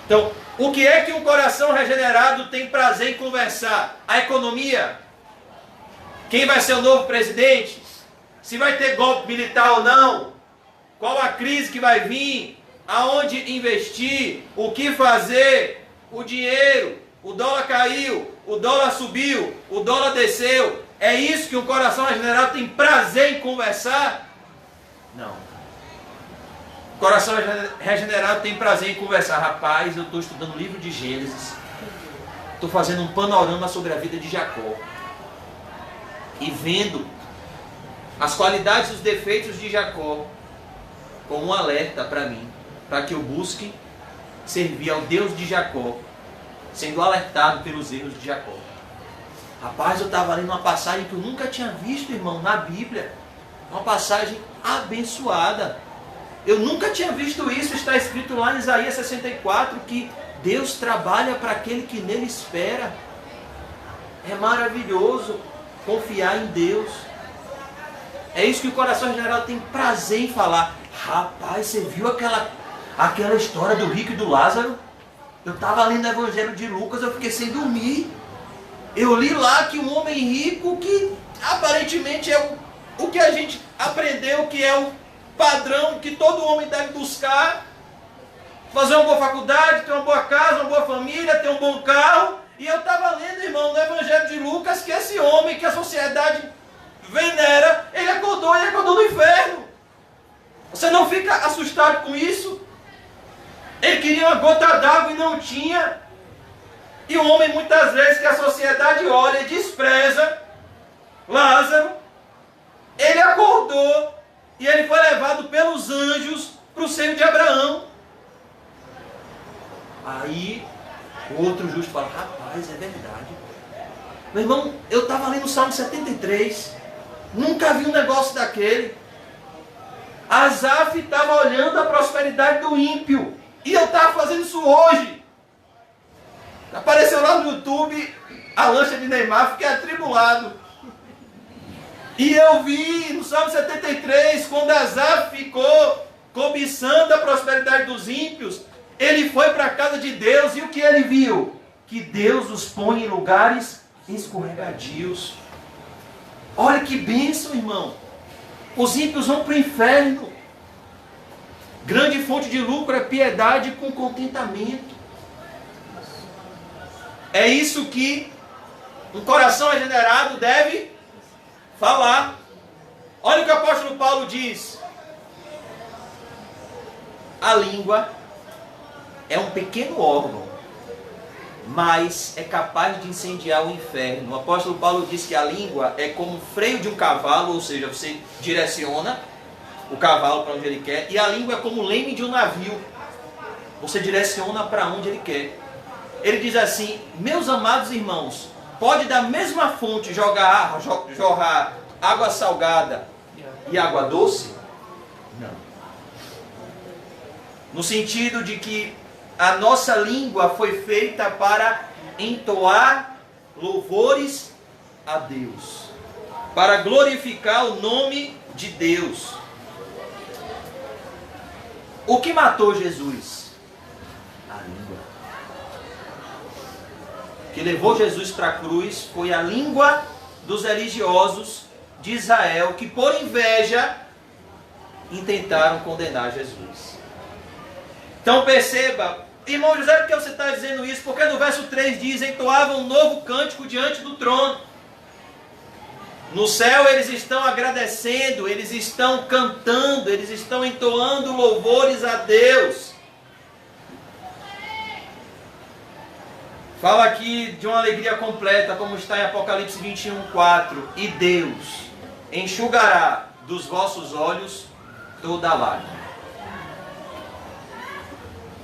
Então, o que é que um coração regenerado tem prazer em conversar? A economia? Quem vai ser o novo presidente? Se vai ter golpe militar ou não? Qual a crise que vai vir? Aonde investir? O que fazer? O dinheiro? O dólar caiu? O dólar subiu? O dólar desceu? É isso que um coração regenerado tem prazer em conversar? Não. O coração regenerado tem prazer em conversar. Rapaz, eu estou estudando o livro de Gênesis. Estou fazendo um panorama sobre a vida de Jacó. E vendo as qualidades e os defeitos de Jacó como um alerta para mim, para que eu busque servir ao Deus de Jacó, sendo alertado pelos erros de Jacó. Rapaz, eu estava lendo uma passagem que eu nunca tinha visto, irmão, na Bíblia. Uma passagem abençoada. Eu nunca tinha visto isso. Está escrito lá em Isaías 64 que Deus trabalha para aquele que nele espera. É maravilhoso confiar em Deus. É isso que o coração regenerado tem prazer em falar. Rapaz, você viu aquela história do rico e do Lázaro? Eu estava lendo o Evangelho de Lucas, eu fiquei sem dormir. Eu li lá que um homem rico, que aparentemente é o que a gente aprendeu que é o padrão que todo homem deve buscar: fazer uma boa faculdade, ter uma boa casa, uma boa família, ter um bom carro. E eu estava lendo, irmão, no Evangelho de Lucas, que esse homem que a sociedade venera, ele acordou no inferno. Você não fica assustado com isso? Ele queria uma gota d'água e não tinha. E o homem, muitas vezes, que a sociedade olha e despreza, Lázaro, ele acordou e ele foi levado pelos anjos para o seio de Abraão. Aí o outro justo fala: rapaz, é verdade. Meu irmão, eu estava lendo o Salmo 73, nunca vi um negócio daquele. Asaf estava olhando a prosperidade do ímpio, e eu estava fazendo isso hoje. Apareceu lá no YouTube a lancha de Neymar, fiquei atribulado. E eu vi no Salmo 73, quando Asaf ficou cobiçando a prosperidade dos ímpios, ele foi para a casa de Deus, e o que ele viu? Que Deus os põe em lugares escorregadios. Olha que bênção, irmão. Os ímpios vão para o inferno. Grande fonte de lucro é piedade com contentamento. É isso que um coração regenerado deve falar. Olha o que o apóstolo Paulo diz: a língua é um pequeno órgão, mas é capaz de incendiar o inferno. O apóstolo Paulo diz que a língua é como o freio de um cavalo, ou seja, você direciona, o cavalo para onde ele quer. E a língua é como o leme de um navio. Você direciona para onde ele quer. Ele diz assim: meus amados irmãos, pode da mesma fonte jorrar água salgada e água doce? Não. No sentido de que a nossa língua foi feita para entoar louvores a Deus, para glorificar o nome de Deus. O que matou Jesus? A língua. O que levou Jesus para a cruz foi a língua dos religiosos de Israel, que por inveja intentaram condenar Jesus. Então perceba, irmão José, por que você está dizendo isso? Porque no verso 3 diz: entoavam um novo cântico diante do trono. No céu eles estão agradecendo, eles estão cantando, eles estão entoando louvores a Deus. Fala aqui de uma alegria completa, como está em Apocalipse 21:4. E Deus enxugará dos vossos olhos toda lágrima.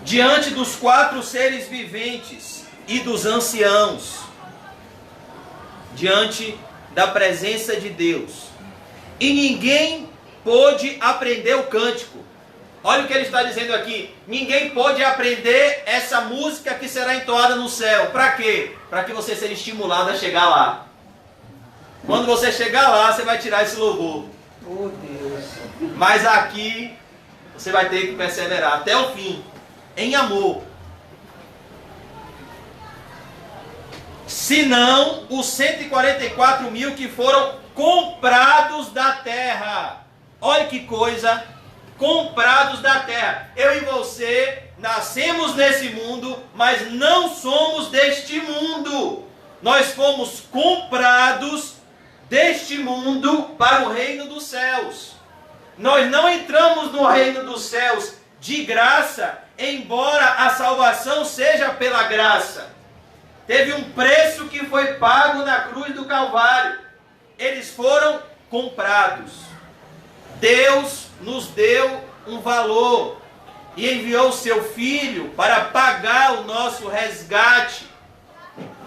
Diante dos 4 seres viventes e dos anciãos, diante da presença de Deus, e ninguém pôde aprender o cântico. Olha o que ele está dizendo aqui: ninguém pode aprender essa música que será entoada no céu. Para quê? Para que você seja estimulado a chegar lá. Quando você chegar lá, você vai tirar esse louvor. Oh Deus! Mas aqui você vai ter que perseverar até o fim, em amor. Senão os 144 mil que foram comprados da terra. Olha que coisa! Comprados da terra. Eu e você nascemos nesse mundo, mas não somos deste mundo. Nós fomos comprados deste mundo para o reino dos céus. Nós não entramos no reino dos céus de graça, embora a salvação seja pela graça. Teve um preço que foi pago na cruz do Calvário. Eles foram comprados. Deus nos deu um valor e enviou o seu Filho para pagar o nosso resgate.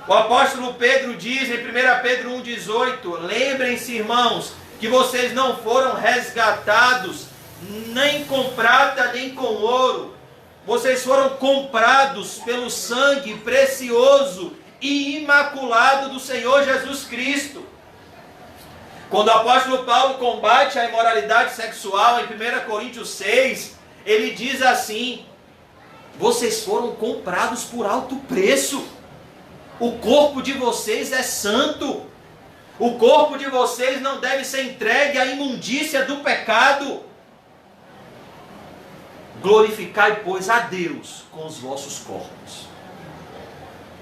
O apóstolo Pedro diz em 1 Pedro 1,18: lembrem-se, irmãos, que vocês não foram resgatados nem com prata nem com ouro. Vocês foram comprados pelo sangue precioso e imaculado do Senhor Jesus Cristo. Quando o apóstolo Paulo combate a imoralidade sexual em 1 Coríntios 6, ele diz assim: vocês foram comprados por alto preço. O corpo de vocês é santo. O corpo de vocês não deve ser entregue à imundícia do pecado. Glorificai, pois, a Deus com os vossos corpos.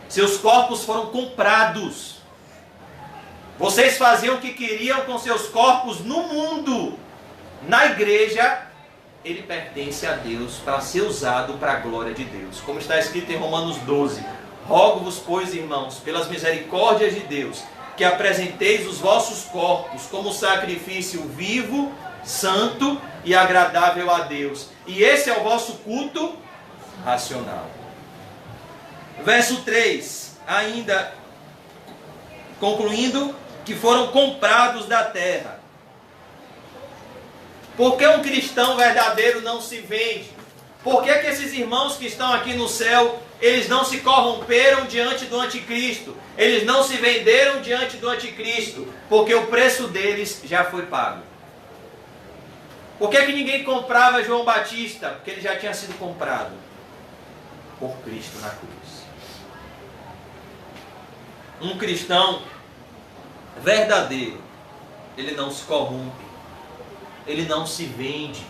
Seus corpos foram comprados. Vocês faziam o que queriam com seus corpos no mundo. Na igreja, ele pertence a Deus para ser usado para a glória de Deus. Como está escrito em Romanos 12. Rogo-vos, pois, irmãos, pelas misericórdias de Deus, que apresenteis os vossos corpos como sacrifício vivo, santo e agradável a Deus. E esse é o vosso culto racional. Verso 3, ainda concluindo, que foram comprados da terra. Por que um cristão verdadeiro não se vende? Por que esses irmãos que estão aqui no céu, eles não se corromperam diante do anticristo? Eles não se venderam diante do anticristo, porque o preço deles já foi pago. Por que ninguém comprava João Batista? Porque ele já tinha sido comprado por Cristo na cruz. Um cristão verdadeiro, ele não se corrompe, ele não se vende,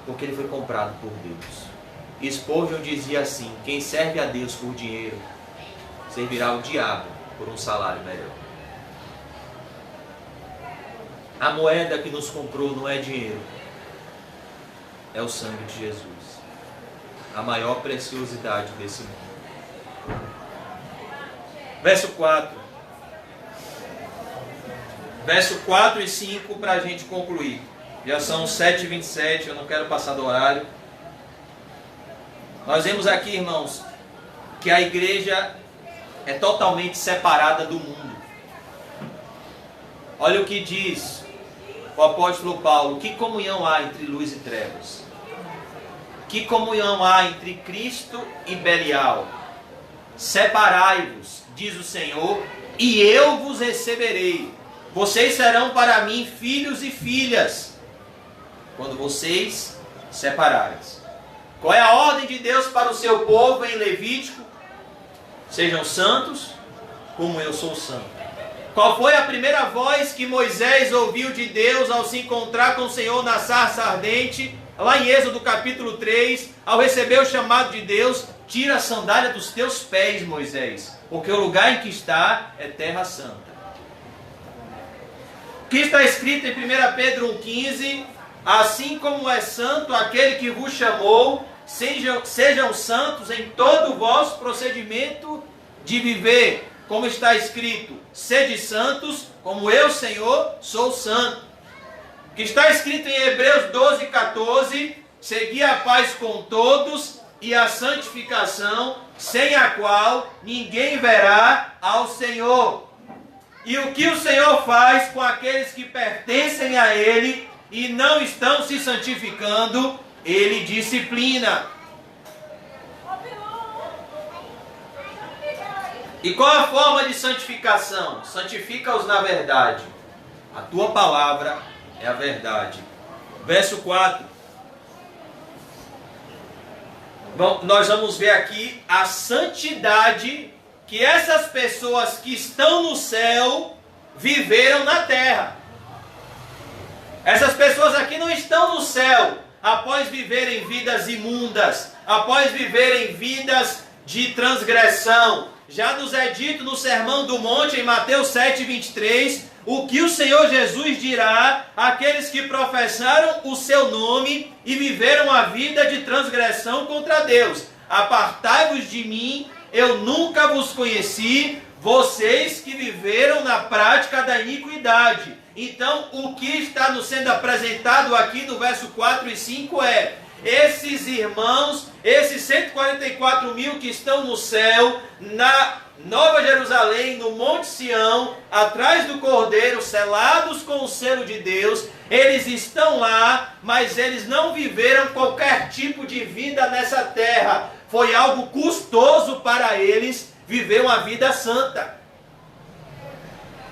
porque ele foi comprado por Deus. Spurgeon dizia assim: quem serve a Deus por dinheiro, servirá o diabo por um salário melhor. A moeda que nos comprou não é dinheiro, é o sangue de Jesus, a maior preciosidade desse mundo. Verso 4. Verso 4 e 5 para a gente concluir. Já são 7h27, eu não quero passar do horário. Nós vemos aqui, irmãos, que a igreja é totalmente separada do mundo. Olha o que diz o apóstolo Paulo: que comunhão há entre luz e trevas? Que comunhão há entre Cristo e Belial? Separai-vos, diz o Senhor, e eu vos receberei. Vocês serão para mim filhos e filhas, quando vocês separarem. Qual é a ordem de Deus para o seu povo em Levítico? Sejam santos, como eu sou santo. Qual foi a primeira voz que Moisés ouviu de Deus ao se encontrar com o Senhor na sarça ardente? Lá em Êxodo capítulo 3, ao receber o chamado de Deus: tira a sandália dos teus pés, Moisés, porque o lugar em que está é terra santa. O que está escrito em 1 Pedro 1,15: assim como é santo aquele que vos chamou, sejam santos em todo o vosso procedimento de viver. Como está escrito: sede santos, como eu, Senhor, sou santo. O que está escrito em Hebreus 12,14: segui a paz com todos e a santificação, sem a qual ninguém verá ao Senhor. E o que o Senhor faz com aqueles que pertencem a Ele e não estão se santificando? Ele disciplina. E qual a forma de santificação? Santifica-os na verdade. A tua palavra é a verdade. Verso 4. Bom, nós vamos ver aqui a santidade que essas pessoas que estão no céu viveram na terra. Essas pessoas aqui não estão no céu após viverem vidas imundas, após viverem vidas de transgressão. Já nos é dito no Sermão do Monte, em Mateus 7,23, o que o Senhor Jesus dirá àqueles que professaram o seu nome e viveram a vida de transgressão contra Deus: apartai-vos de mim, eu nunca vos conheci, vocês que viveram na prática da iniquidade. Então, o que está nos sendo apresentado aqui no verso 4 e 5 é: esses irmãos, esses 144 mil que estão no céu, na Nova Jerusalém, no Monte Sião, atrás do Cordeiro, selados com o selo de Deus, eles estão lá, mas eles não viveram qualquer tipo de vida nessa terra. Foi algo custoso para eles viver uma vida santa.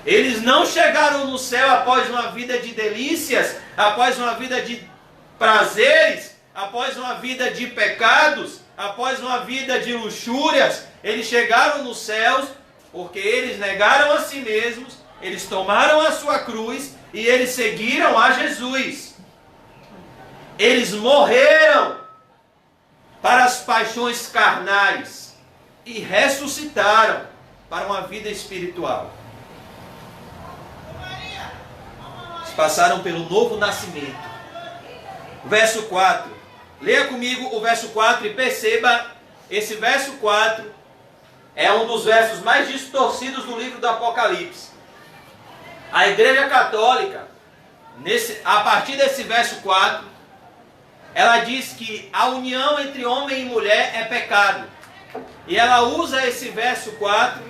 Eles não chegaram no céu após uma vida de delícias, após uma vida de prazeres, após uma vida de pecados, após uma vida de luxúrias. Eles chegaram nos céus porque eles negaram a si mesmos, eles tomaram a sua cruz e eles seguiram a Jesus. Eles morreram para as paixões carnais e ressuscitaram para uma vida espiritual. Eles passaram pelo novo nascimento. Verso 4. Leia comigo o verso 4 e perceba, esse verso 4 é um dos versos mais distorcidos do livro do Apocalipse. A Igreja Católica, a partir desse verso 4, ela diz que a união entre homem e mulher é pecado. E ela usa esse verso 4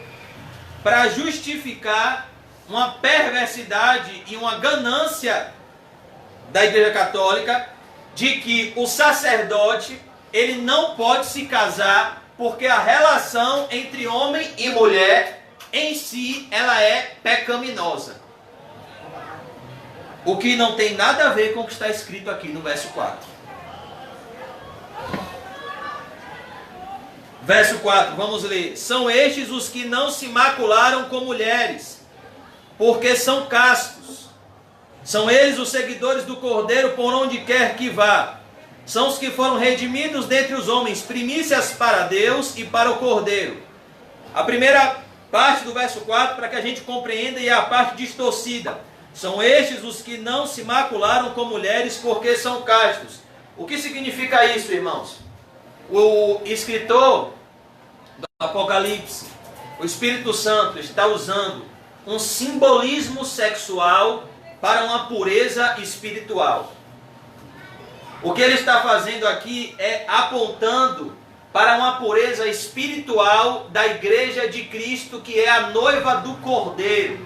para justificar uma perversidade e uma ganância da Igreja Católica, de que o sacerdote, ele não pode se casar, porque a relação entre homem e mulher, em si, ela é pecaminosa. O que não tem nada a ver com o que está escrito aqui no verso 4. Verso 4, vamos ler. São estes os que não se macularam com mulheres, porque são castos. São eles os seguidores do Cordeiro por onde quer que vá. São os que foram redimidos dentre os homens, primícias para Deus e para o Cordeiro. A primeira parte do verso 4, para que a gente compreenda, e a parte distorcida. São estes os que não se macularam com mulheres, porque são castos. O que significa isso, irmãos? O escritor do Apocalipse, o Espírito Santo, está usando um simbolismo sexual para uma pureza espiritual. O que ele está fazendo aqui é apontando para uma pureza espiritual da igreja de Cristo, que é a noiva do Cordeiro.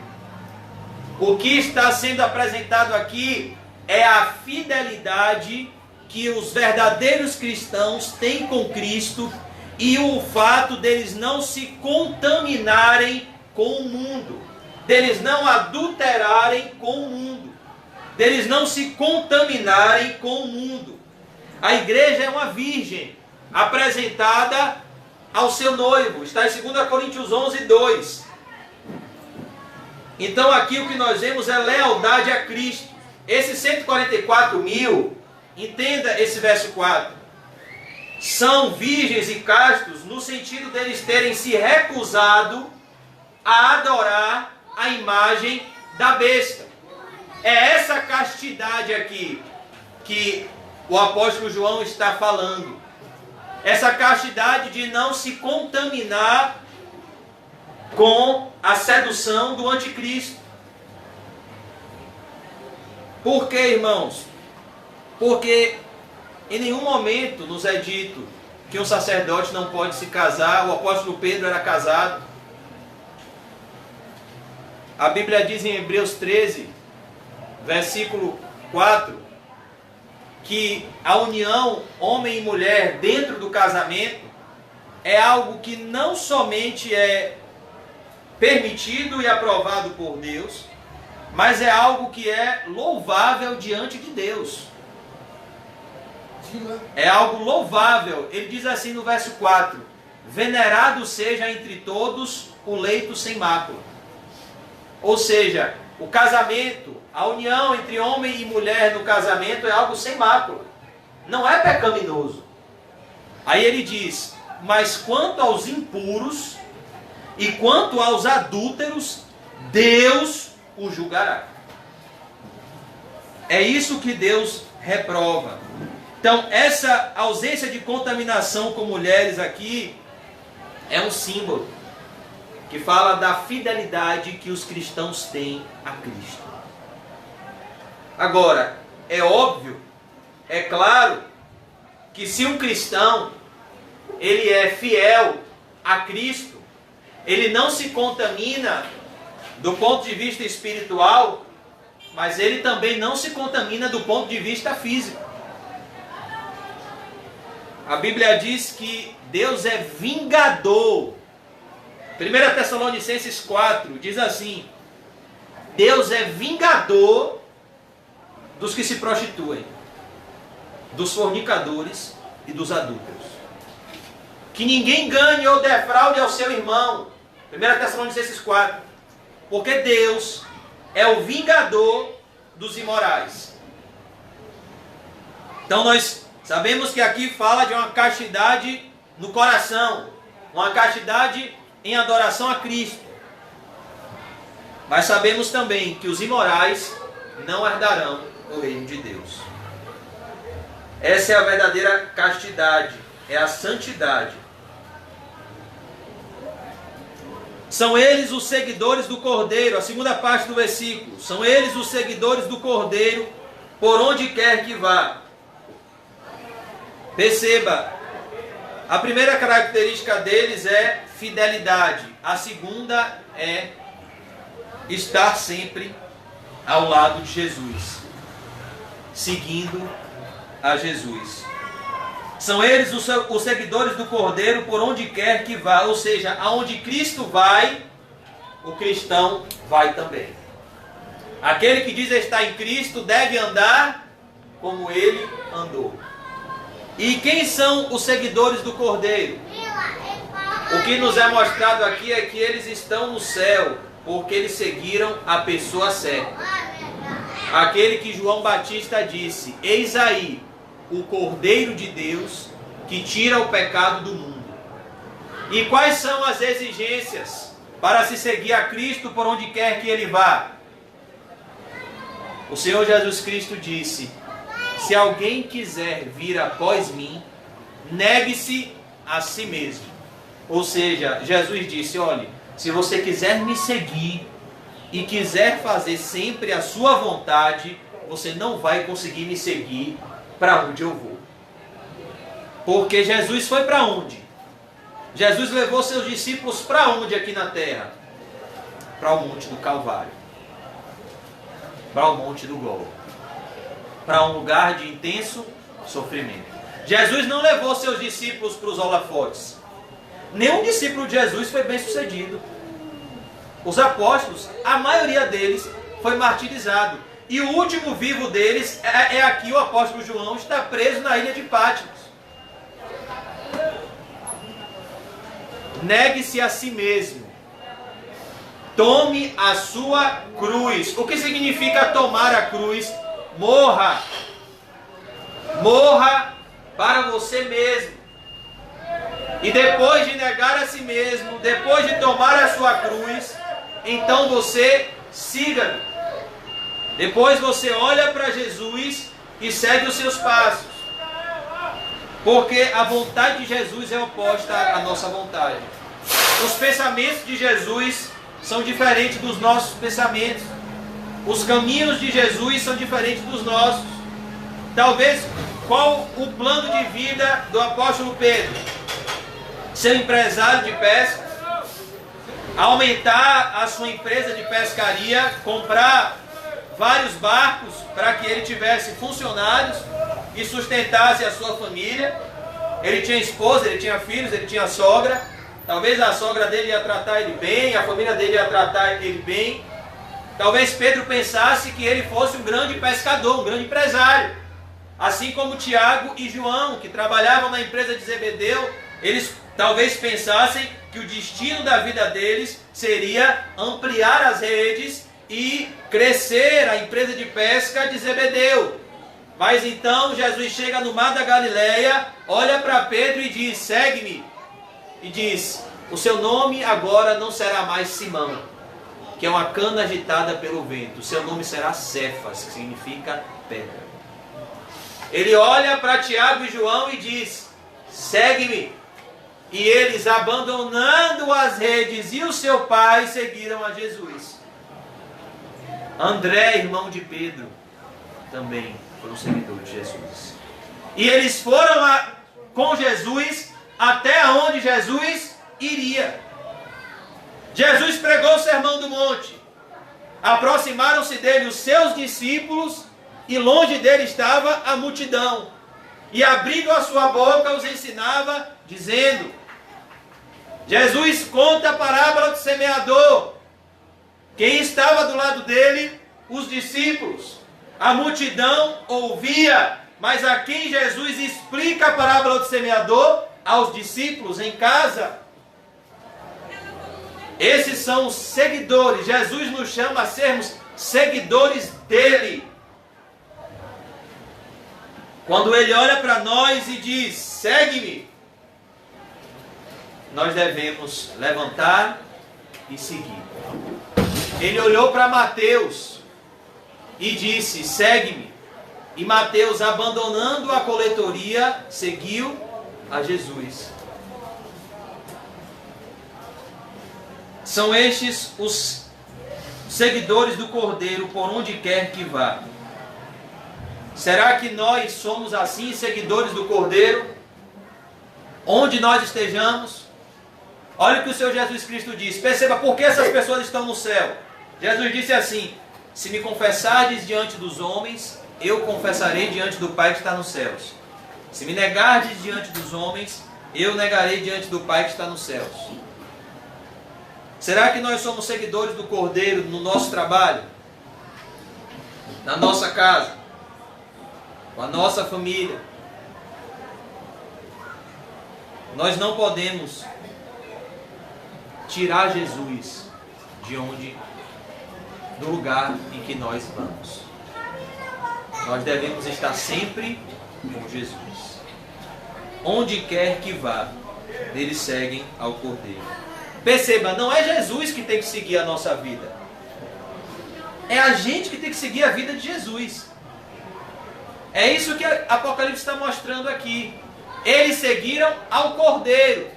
O que está sendo apresentado aqui é a fidelidade que os verdadeiros cristãos têm com Cristo e o fato deles não se contaminarem com o mundo, deles não adulterarem com o mundo, deles não se contaminarem com o mundo. A igreja é uma virgem apresentada ao seu noivo. Está em 2 Coríntios 11, 2. Então aqui o que nós vemos é lealdade a Cristo. Esses 144 mil, entenda esse verso 4, são virgens e castos no sentido deles terem se recusado a adorar a imagem da besta. É essa castidade aqui que o apóstolo João está falando. Essa castidade de não se contaminar com a sedução do anticristo. Por quê, irmãos? Porque em nenhum momento nos é dito que um sacerdote não pode se casar. O apóstolo Pedro era casado. A Bíblia diz em Hebreus 13, versículo 4, que a união homem e mulher dentro do casamento é algo que não somente é permitido e aprovado por Deus, mas é algo que é louvável diante de Deus. É algo louvável. Ele diz assim no verso 4: venerado seja entre todos o leito sem mácula. Ou seja, o casamento, a união entre homem e mulher no casamento é algo sem mácula. Não é pecaminoso. Aí ele diz: mas quanto aos impuros e quanto aos adúlteros, Deus o julgará. É isso que Deus reprova. Então, essa ausência de contaminação com mulheres aqui é um símbolo que fala da fidelidade que os cristãos têm a Cristo. Agora, é óbvio, é claro, que se um cristão ele é fiel a Cristo, ele não se contamina do ponto de vista espiritual, mas ele também não se contamina do ponto de vista físico. A Bíblia diz que Deus é vingador. 1 Tessalonicenses 4 diz assim: Deus é vingador dos que se prostituem, dos fornicadores e dos adúlteros. Que ninguém ganhe ou defraude ao seu irmão. 1 Tessalonicenses 4. Porque Deus é o vingador dos imorais. Então nós sabemos que aqui fala de uma castidade no coração, uma castidade em adoração a Cristo. Mas sabemos também que os imorais não herdarão o reino de Deus. Essa é a verdadeira castidade, é a santidade. São eles os seguidores do Cordeiro, a segunda parte do versículo. São eles os seguidores do Cordeiro, por onde quer que vá. Perceba, a primeira característica deles é fidelidade. A segunda é estar sempre ao lado de Jesus, seguindo a Jesus. São eles os seguidores do Cordeiro por onde quer que vá. Ou seja, aonde Cristo vai, o cristão vai também. Aquele que diz estar em Cristo deve andar como ele andou. E quem são os seguidores do Cordeiro? O que nos é mostrado aqui é que eles estão no céu, porque eles seguiram a pessoa certa. Aquele que João Batista disse: eis aí o Cordeiro de Deus que tira o pecado do mundo. E quais são as exigências para se seguir a Cristo por onde quer que ele vá? O Senhor Jesus Cristo disse: se alguém quiser vir após mim, negue-se a si mesmo. Ou seja, Jesus disse: olhe, se você quiser me seguir, e quiser fazer sempre a sua vontade, você não vai conseguir me seguir para onde eu vou. Porque Jesus foi para onde? Jesus levou seus discípulos para onde aqui na terra? Para o Monte do Calvário. Para o Monte do Gólgota. Para um lugar de intenso sofrimento. Jesus não levou seus discípulos para os holofotes. Nenhum discípulo de Jesus foi bem sucedido. Os apóstolos, a maioria deles foi martirizado. E o último vivo deles é aqui o apóstolo João, está preso na ilha de Patmos. Negue-se a si mesmo. Tome a sua cruz. O que significa tomar a cruz? Morra. Morra para você mesmo. E depois de negar a si mesmo, depois de tomar a sua cruz, então você siga-me. Depois você olha para Jesus e segue os seus passos. Porque a vontade de Jesus é oposta à nossa vontade. Os pensamentos de Jesus são diferentes dos nossos pensamentos. Os caminhos de Jesus são diferentes dos nossos. Talvez, qual o plano de vida do apóstolo Pedro? Ser empresário de pesca, aumentar a sua empresa de pescaria, comprar vários barcos para que ele tivesse funcionários e sustentasse a sua família. Ele tinha esposa, ele tinha filhos, ele tinha sogra. Talvez a sogra dele ia tratar ele bem, a família dele ia tratar ele bem. Talvez Pedro pensasse que ele fosse um grande pescador, um grande empresário. Assim como Tiago e João, que trabalhavam na empresa de Zebedeu, eles talvez pensassem que o destino da vida deles seria ampliar as redes e crescer a empresa de pesca de Zebedeu. Mas então Jesus chega no mar da Galileia, olha para Pedro e diz: segue-me. E diz: o seu nome agora não será mais Simão, que é uma cana agitada pelo vento. O seu nome será Cefas, que significa pedra. Ele olha para Tiago e João e diz: segue-me. E eles, abandonando as redes e o seu pai, seguiram a Jesus. André, irmão de Pedro, também foi um seguidor de Jesus. E eles foram lá com Jesus até onde Jesus iria. Jesus pregou o Sermão do Monte. Aproximaram-se dele os seus discípulos e longe dele estava a multidão. E abrindo a sua boca os ensinava, dizendo... Jesus conta a parábola do semeador. Quem estava do lado dele? Os discípulos. A multidão ouvia, mas a quem Jesus explica a parábola do semeador? Aos discípulos em casa. Esses são os seguidores. Jesus nos chama a sermos seguidores dele. Quando ele olha para nós e diz: segue-me, nós devemos levantar e seguir. Ele olhou para Mateus e disse: segue-me. E Mateus, abandonando a coletoria, seguiu a Jesus. São estes os seguidores do Cordeiro por onde quer que vá. Será que nós somos assim, seguidores do Cordeiro? Onde nós estejamos? Olha o que o Senhor Jesus Cristo diz. Perceba por que essas pessoas estão no céu. Jesus disse assim: se me confessardes diante dos homens, eu confessarei diante do Pai que está nos céus. Se me negardes diante dos homens, eu negarei diante do Pai que está nos céus. Será que nós somos seguidores do Cordeiro no nosso trabalho? Na nossa casa? Com a nossa família? Nós não podemos tirar Jesus do lugar em que nós vamos. Nós devemos estar sempre com Jesus. Onde quer que vá, eles seguem ao Cordeiro. Perceba, não é Jesus que tem que seguir a nossa vida. É a gente que tem que seguir a vida de Jesus. É isso que Apocalipse está mostrando aqui. Eles seguiram ao Cordeiro.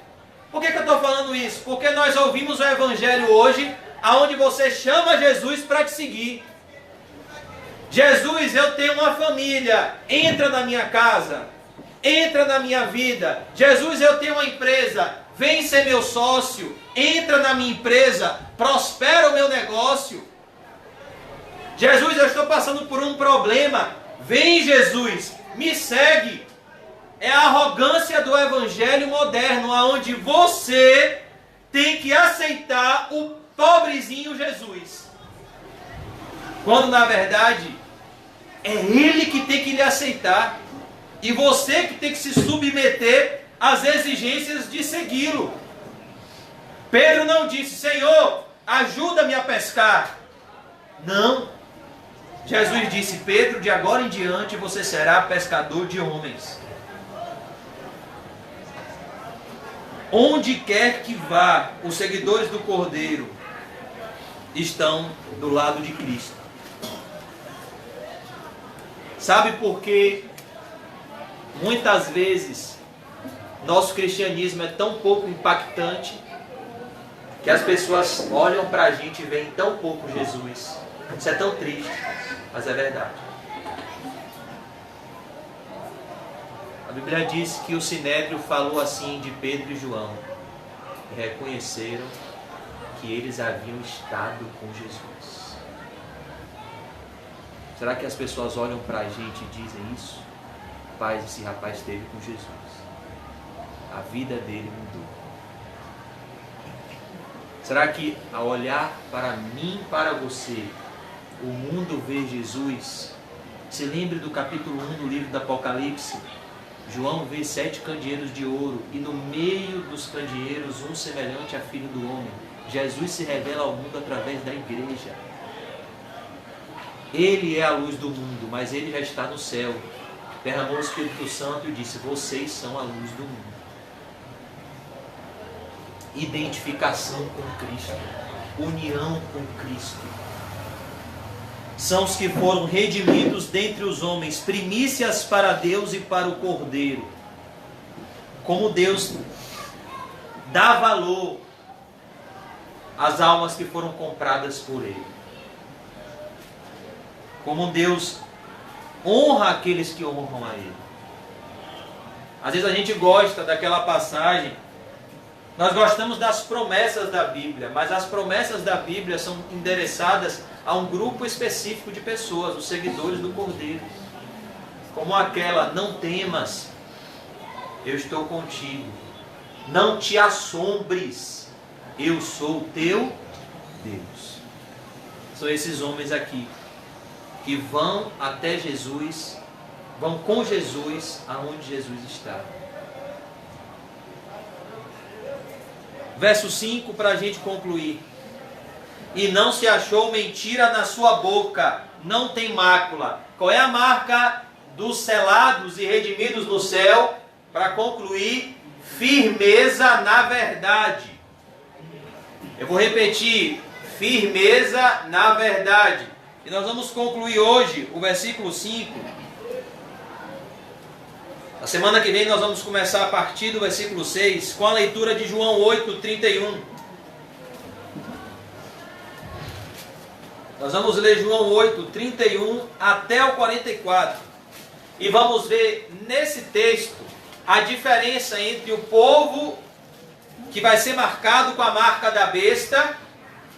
Por que eu estou falando isso? Porque nós ouvimos o Evangelho hoje aonde você chama Jesus para te seguir. Jesus, eu tenho uma família, entra na minha casa, entra na minha vida. Jesus, eu tenho uma empresa, vem ser meu sócio, entra na minha empresa, prospera o meu negócio. Jesus, eu estou passando por um problema, vem Jesus, me segue. É a arrogância do evangelho moderno, onde você tem que aceitar o pobrezinho Jesus. Quando na verdade é ele que tem que lhe aceitar. E você que tem que se submeter às exigências de segui-lo. Pedro não disse, Senhor, ajuda-me a pescar. Não. Jesus disse, Pedro, de agora em diante você será pescador de homens. Onde quer que vá, os seguidores do Cordeiro estão do lado de Cristo. Sabe por que muitas vezes nosso cristianismo é tão pouco impactante que as pessoas olham para a gente e veem tão pouco Jesus? Isso é tão triste, mas é verdade. A Bíblia diz que o Sinédrio falou assim de Pedro e João, e reconheceram que eles haviam estado com Jesus. Será que as pessoas olham para a gente e dizem isso? Rapaz, esse rapaz esteve com Jesus. A vida dele mudou. Será que ao olhar para mim e para você, o mundo vê Jesus? Se lembre do capítulo 1 do livro do Apocalipse. João vê 7 candeeiros de ouro e no meio dos candeeiros um semelhante a filho do homem. Jesus se revela ao mundo através da igreja. Ele é a luz do mundo, mas ele já está no céu. Derramou o Espírito Santo e disse, vocês são a luz do mundo. Identificação com Cristo. União com Cristo. São os que foram redimidos dentre os homens, primícias para Deus e para o Cordeiro. Como Deus dá valor às almas que foram compradas por Ele. Como Deus honra aqueles que honram a Ele. Às vezes a gente gosta daquela passagem, nós gostamos das promessas da Bíblia, mas as promessas da Bíblia são endereçadas a um grupo específico de pessoas, os seguidores do Cordeiro. Como aquela, não temas, eu estou contigo. Não te assombres, eu sou o teu Deus. São esses homens aqui que vão até Jesus, vão com Jesus aonde Jesus está. Verso 5 para a gente concluir. E não se achou mentira na sua boca, não tem mácula. Qual é a marca dos selados e redimidos no céu? Para concluir, firmeza na verdade. Eu vou repetir, firmeza na verdade. E nós vamos concluir hoje o versículo 5. Na semana que vem nós vamos começar a partir do versículo 6 com a leitura de João 8:31. Nós vamos ler João 8:31 até o 44. E vamos ver nesse texto a diferença entre o povo que vai ser marcado com a marca da besta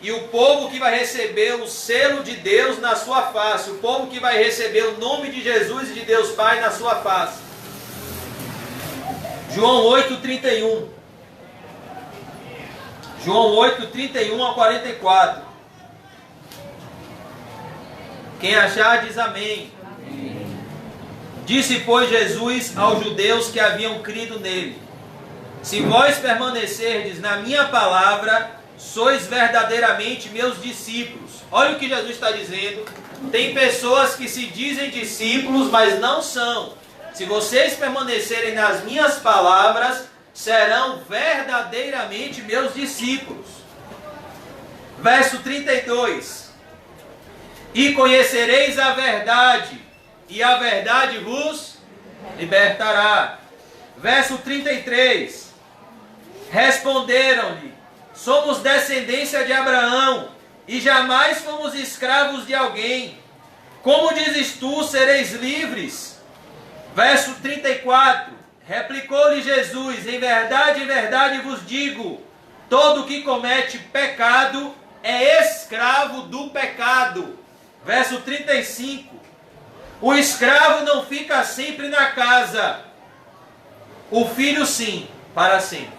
e o povo que vai receber o selo de Deus na sua face. O povo que vai receber o nome de Jesus e de Deus Pai na sua face. João 8:31. João 8:31 a 44. Quem achar diz amém. Amém. Disse, pois, Jesus aos judeus que haviam crido nele: se vós permanecerdes na minha palavra, sois verdadeiramente meus discípulos. Olha o que Jesus está dizendo. Tem pessoas que se dizem discípulos, mas não são. Se vocês permanecerem nas minhas palavras, serão verdadeiramente meus discípulos. Verso 32. E conhecereis a verdade, e a verdade vos libertará. Verso 33. Responderam-lhe: somos descendência de Abraão e jamais fomos escravos de alguém. Como dizes tu, sereis livres? Verso 34. Replicou-lhe Jesus: em verdade vos digo, todo que comete pecado é escravo do pecado. Verso 35. O escravo não fica sempre na casa, o filho sim, para sempre.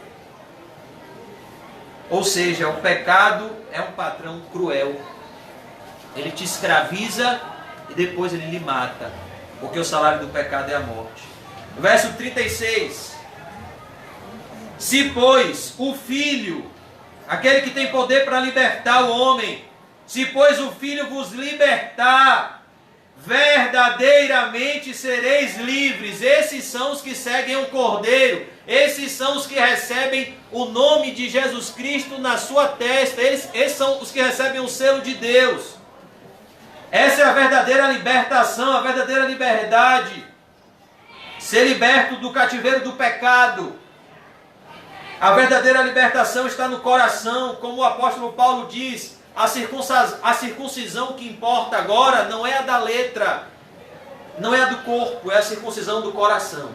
Ou seja, o pecado é um patrão cruel. Ele te escraviza e depois ele lhe mata, porque o salário do pecado é a morte. Verso 36. Se, pois, o Filho, aquele que tem poder para libertar o homem, se, pois, o Filho vos libertar, verdadeiramente sereis livres. Esses são os que seguem o Cordeiro. Esses são os que recebem o nome de Jesus Cristo na sua testa. Esses são os que recebem o selo de Deus. Essa é a verdadeira libertação, a verdadeira liberdade. Ser liberto do cativeiro do pecado. A verdadeira libertação está no coração, como o apóstolo Paulo diz. A circuncisão que importa agora não é a da letra, não é a do corpo, é a circuncisão do coração.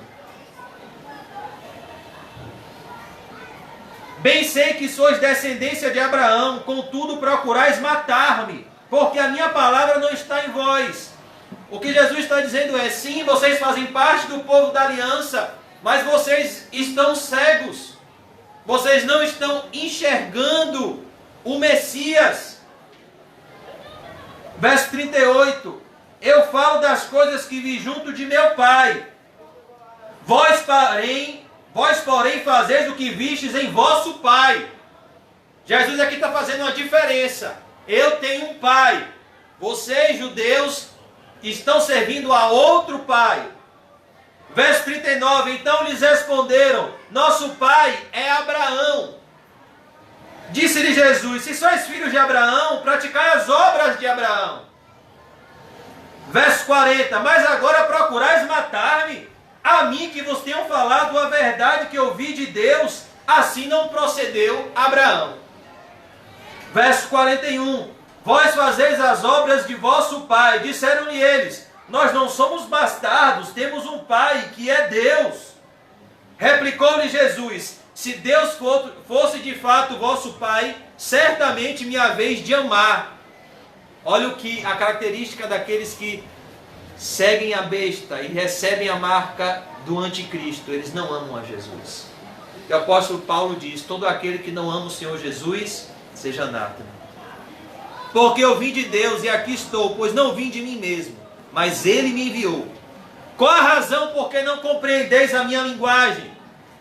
Bem sei que sois descendência de Abraão, contudo procurais matar-me, porque a minha palavra não está em vós. O que Jesus está dizendo é, sim, vocês fazem parte do povo da aliança, mas vocês estão cegos. Vocês não estão enxergando o Messias. Verso 38. Eu falo das coisas que vi junto de meu Pai. Vós, porém, fazeis o que vistes em vosso Pai. Jesus aqui está fazendo uma diferença. Eu tenho um Pai. Vocês, judeus, estão servindo a outro Pai. Verso 39. Então lhes responderam: nosso Pai é Abraão. Disse-lhe Jesus: se sois filhos de Abraão, praticai as obras de Abraão. Verso 40. Mas agora procurais matar-me, a mim que vos tenho falado a verdade que ouvi de Deus. Assim não procedeu Abraão. Verso 41. Vós fazeis as obras de vosso pai. Disseram-lhe eles: nós não somos bastardos, temos um pai que é Deus. Replicou-lhe Jesus: se Deus fosse de fato vosso pai, certamente me haveis de amar. Olha a característica daqueles que seguem a besta e recebem a marca do anticristo. Eles não amam a Jesus. O apóstolo Paulo diz: todo aquele que não ama o Senhor Jesus, seja anátema. Porque eu vim de Deus e aqui estou, pois não vim de mim mesmo, mas Ele me enviou. Qual a razão por que não compreendeis a minha linguagem?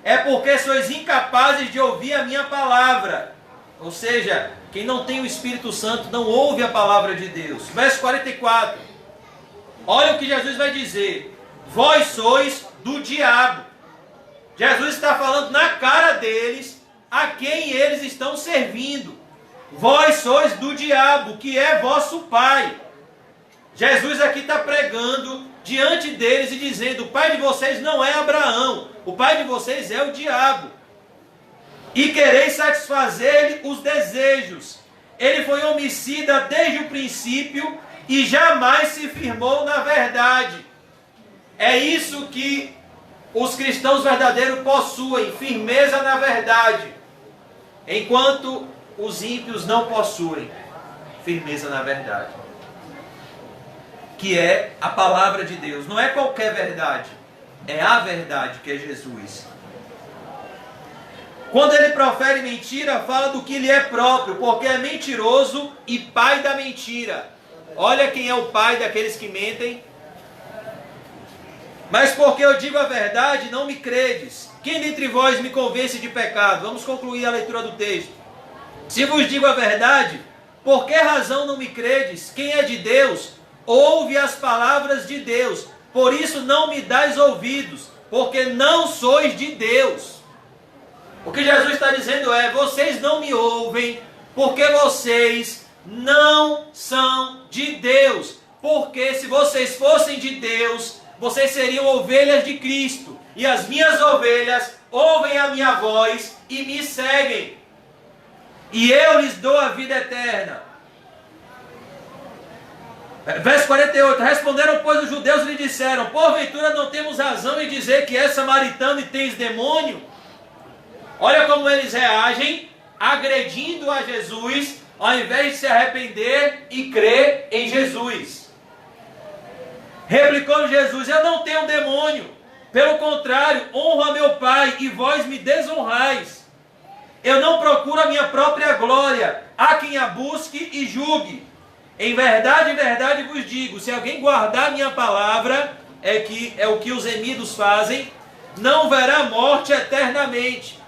É porque sois incapazes de ouvir a minha palavra. Ou seja, quem não tem o Espírito Santo não ouve a palavra de Deus. Verso 44. Olha o que Jesus vai dizer: vós sois do diabo. Jesus está falando na cara deles a quem eles estão servindo. Vós sois do diabo, que é vosso pai. Jesus aqui está pregando diante deles e dizendo: o pai de vocês não é Abraão, o pai de vocês é o diabo. E quereis satisfazer-lhe os desejos. Ele foi homicida desde o princípio e jamais se firmou na verdade. É isso que os cristãos verdadeiros possuem, firmeza na verdade. Enquanto os ímpios não possuem firmeza na verdade, que é a palavra de Deus. Não é qualquer verdade, é a verdade, que é Jesus. Quando ele profere mentira, fala do que lhe é próprio, porque é mentiroso e pai da mentira. Olha quem é o pai daqueles que mentem. Mas porque eu digo a verdade, não me credes. Quem dentre vós me convence de pecado? Vamos concluir a leitura do texto. Se vos digo a verdade, por que razão não me credes? Quem é de Deus, ouve as palavras de Deus. Por isso não me dais ouvidos, porque não sois de Deus. O que Jesus está dizendo é: vocês não me ouvem, porque vocês não são de Deus. Porque se vocês fossem de Deus, vocês seriam ovelhas de Cristo. E as minhas ovelhas ouvem a minha voz e me seguem. E eu lhes dou a vida eterna, Verso 48, responderam, pois, os judeus e lhe disseram, porventura não temos razão em dizer que és samaritano e tens demônio? Olha como eles reagem, agredindo a Jesus, ao invés de se arrepender e crer em Jesus. Replicou Jesus, eu não tenho demônio, pelo contrário, honro a meu Pai, e vós me desonrais. Eu não procuro a minha própria glória, há quem a busque e julgue. Em verdade vos digo, se alguém guardar a minha palavra, é o que os remidos fazem, não verá morte eternamente.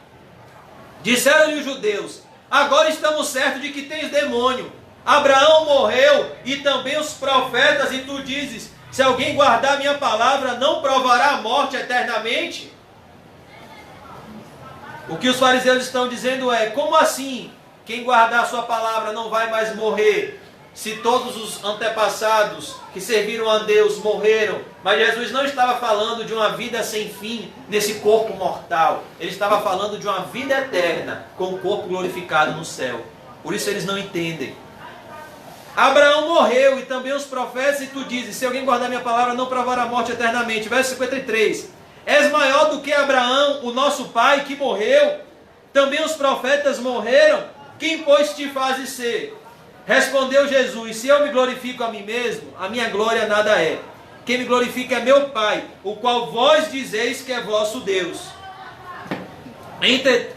Disseram-lhe os judeus, agora estamos certos de que tens demônio. Abraão morreu e também os profetas, e tu dizes, se alguém guardar a minha palavra, não provará a morte eternamente? O que os fariseus estão dizendo é, como assim? Quem guardar a sua palavra não vai mais morrer? Se todos os antepassados que serviram a Deus morreram, mas Jesus não estava falando de uma vida sem fim nesse corpo mortal. Ele estava falando de uma vida eterna com o corpo glorificado no céu. Por isso eles não entendem. Abraão morreu e também os profetas, e tu dizes, se alguém guardar minha palavra não provará a morte eternamente. Verso 53. És maior do que Abraão, o nosso pai, que morreu? Também os profetas morreram? Quem, pois, te fazes ser? Respondeu Jesus, se eu me glorifico a mim mesmo, a minha glória nada é. Quem me glorifica é meu Pai, o qual vós dizeis que é vosso Deus.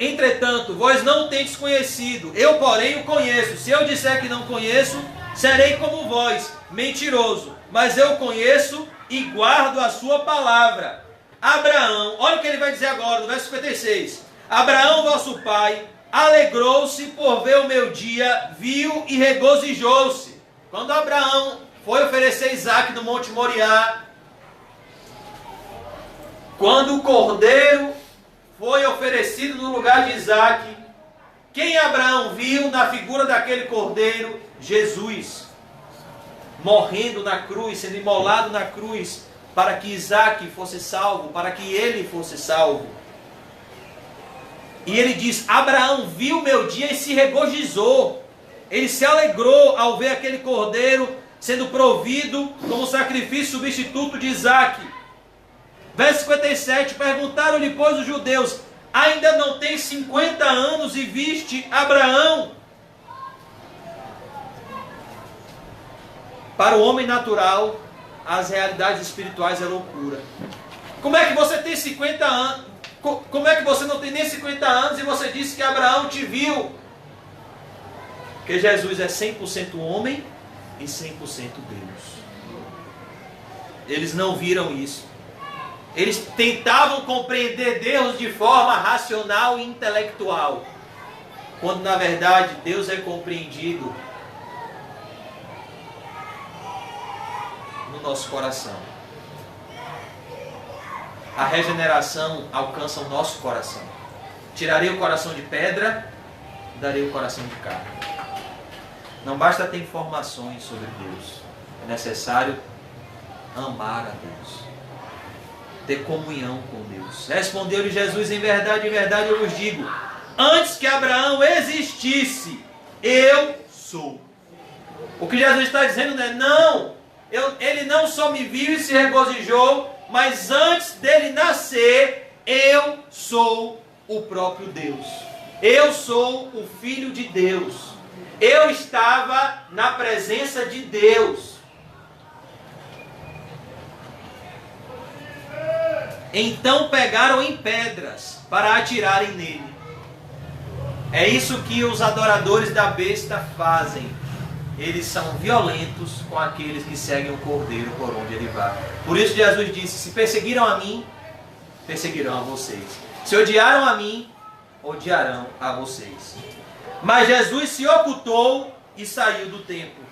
Entretanto, vós não tendes conhecido, eu porém o conheço. Se eu disser que não conheço, serei como vós, mentiroso. Mas eu conheço e guardo a sua palavra. Abraão, olha o que ele vai dizer agora, no verso 56. Abraão, vosso pai, alegrou-se por ver o meu dia, viu e regozijou-se. Quando Abraão foi oferecer Isaque no Monte Moriá, quando o cordeiro foi oferecido no lugar de Isaque, quem Abraão viu na figura daquele cordeiro? Jesus, morrendo na cruz, sendo imolado na cruz, para que Isaque fosse salvo, para que ele fosse salvo. E ele diz, Abraão viu meu dia e se regozijou. Ele se alegrou ao ver aquele cordeiro sendo provido como sacrifício substituto de Isaque. Verso 57, perguntaram-lhe, pois, os judeus, ainda não tens 50 anos e viste Abraão? Para o homem natural, as realidades espirituais é loucura. Como é que você tem 50 anos? Como é que você não tem nem 50 anos e você disse que Abraão te viu? Porque Jesus é 100% homem e 100% Deus. Eles não viram isso. Eles tentavam compreender Deus de forma racional e intelectual, quando na verdade Deus é compreendido no nosso coração. A regeneração alcança o nosso coração. Tirarei o coração de pedra, darei o coração de carne. Não basta ter informações sobre Deus. É necessário amar a Deus. Ter comunhão com Deus. Respondeu-lhe Jesus, em verdade eu vos digo, antes que Abraão existisse, eu sou. O que Jesus está dizendo é, não, ele não só me viu e se regozijou, mas antes dele nascer, eu sou o próprio Deus. Eu sou o Filho de Deus. Eu estava na presença de Deus. Então pegaram em pedras para atirarem nele. É isso que os adoradores da besta fazem. Eles são violentos com aqueles que seguem o Cordeiro por onde ele vai. Por isso Jesus disse, se perseguiram a mim, perseguirão a vocês. Se odiaram a mim, odiarão a vocês. Mas Jesus se ocultou e saiu do templo.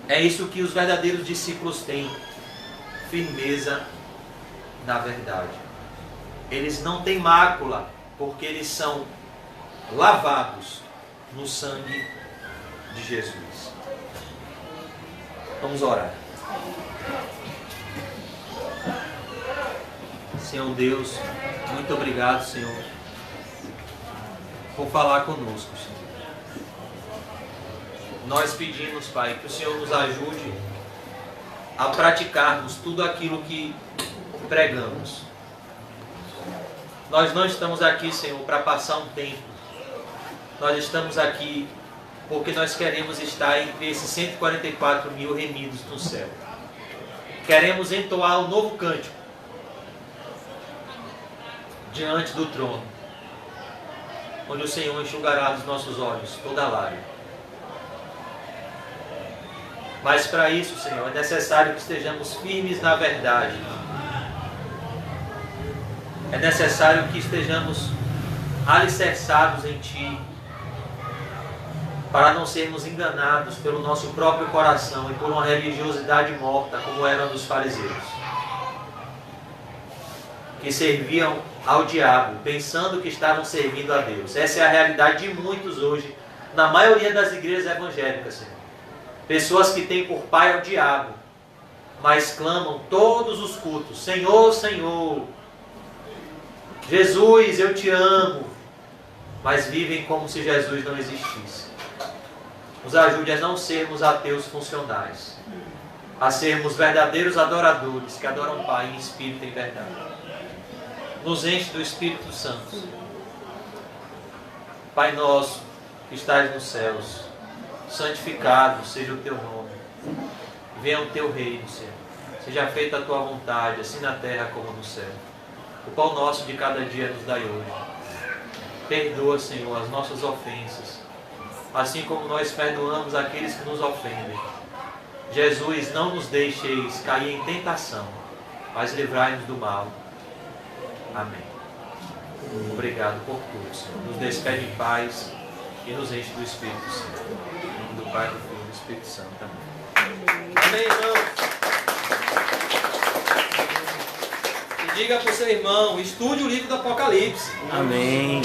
É isso que os verdadeiros discípulos têm. Firmeza na verdade. Eles não têm mácula, porque eles são lavados no sangue de Jesus. Vamos orar. Senhor Deus, muito obrigado, Senhor, por falar conosco, Senhor. nós pedimos, Pai, que o Senhor nos ajude a praticarmos tudo aquilo que pregamos. Nós não estamos aqui, Senhor, para passar um tempo. Nós estamos aqui porque nós queremos estar entre esses 144 mil remidos no céu. Queremos entoar um novo cântico diante do trono, onde o Senhor enxugará dos nossos olhos toda lágrima. Mas para isso, Senhor, é necessário que estejamos firmes na verdade. É necessário que estejamos alicerçados em Ti, para não sermos enganados pelo nosso próprio coração e por uma religiosidade morta, como eram dos fariseus, que serviam ao diabo, pensando que estavam servindo a Deus. Essa é a realidade de muitos hoje, na maioria das igrejas evangélicas, Senhor. Pessoas que têm por pai o diabo, mas clamam todos os cultos: Senhor, Senhor, Jesus, eu te amo, mas vivem como se Jesus não existisse. Nos ajude a não sermos ateus funcionais, a sermos verdadeiros adoradores que adoram o Pai em espírito e em verdade. Nos enche do Espírito Santo. Pai nosso que estás nos céus, santificado seja o teu nome. Venha o teu reino, Senhor. Seja feita a tua vontade, assim na terra como no céu. O pão nosso de cada dia nos dai hoje. Perdoa, Senhor, as nossas ofensas, assim como nós perdoamos aqueles que nos ofendem. Jesus, não nos deixeis cair em tentação, mas livrai-nos do mal. Amém. Obrigado por tudo, Senhor. Nos despede em paz e nos enche do Espírito Santo. Em nome do Pai, do Filho e do Espírito Santo. Amém. Amém, irmãos. E diga para o seu irmão: estude o livro do Apocalipse. Amém.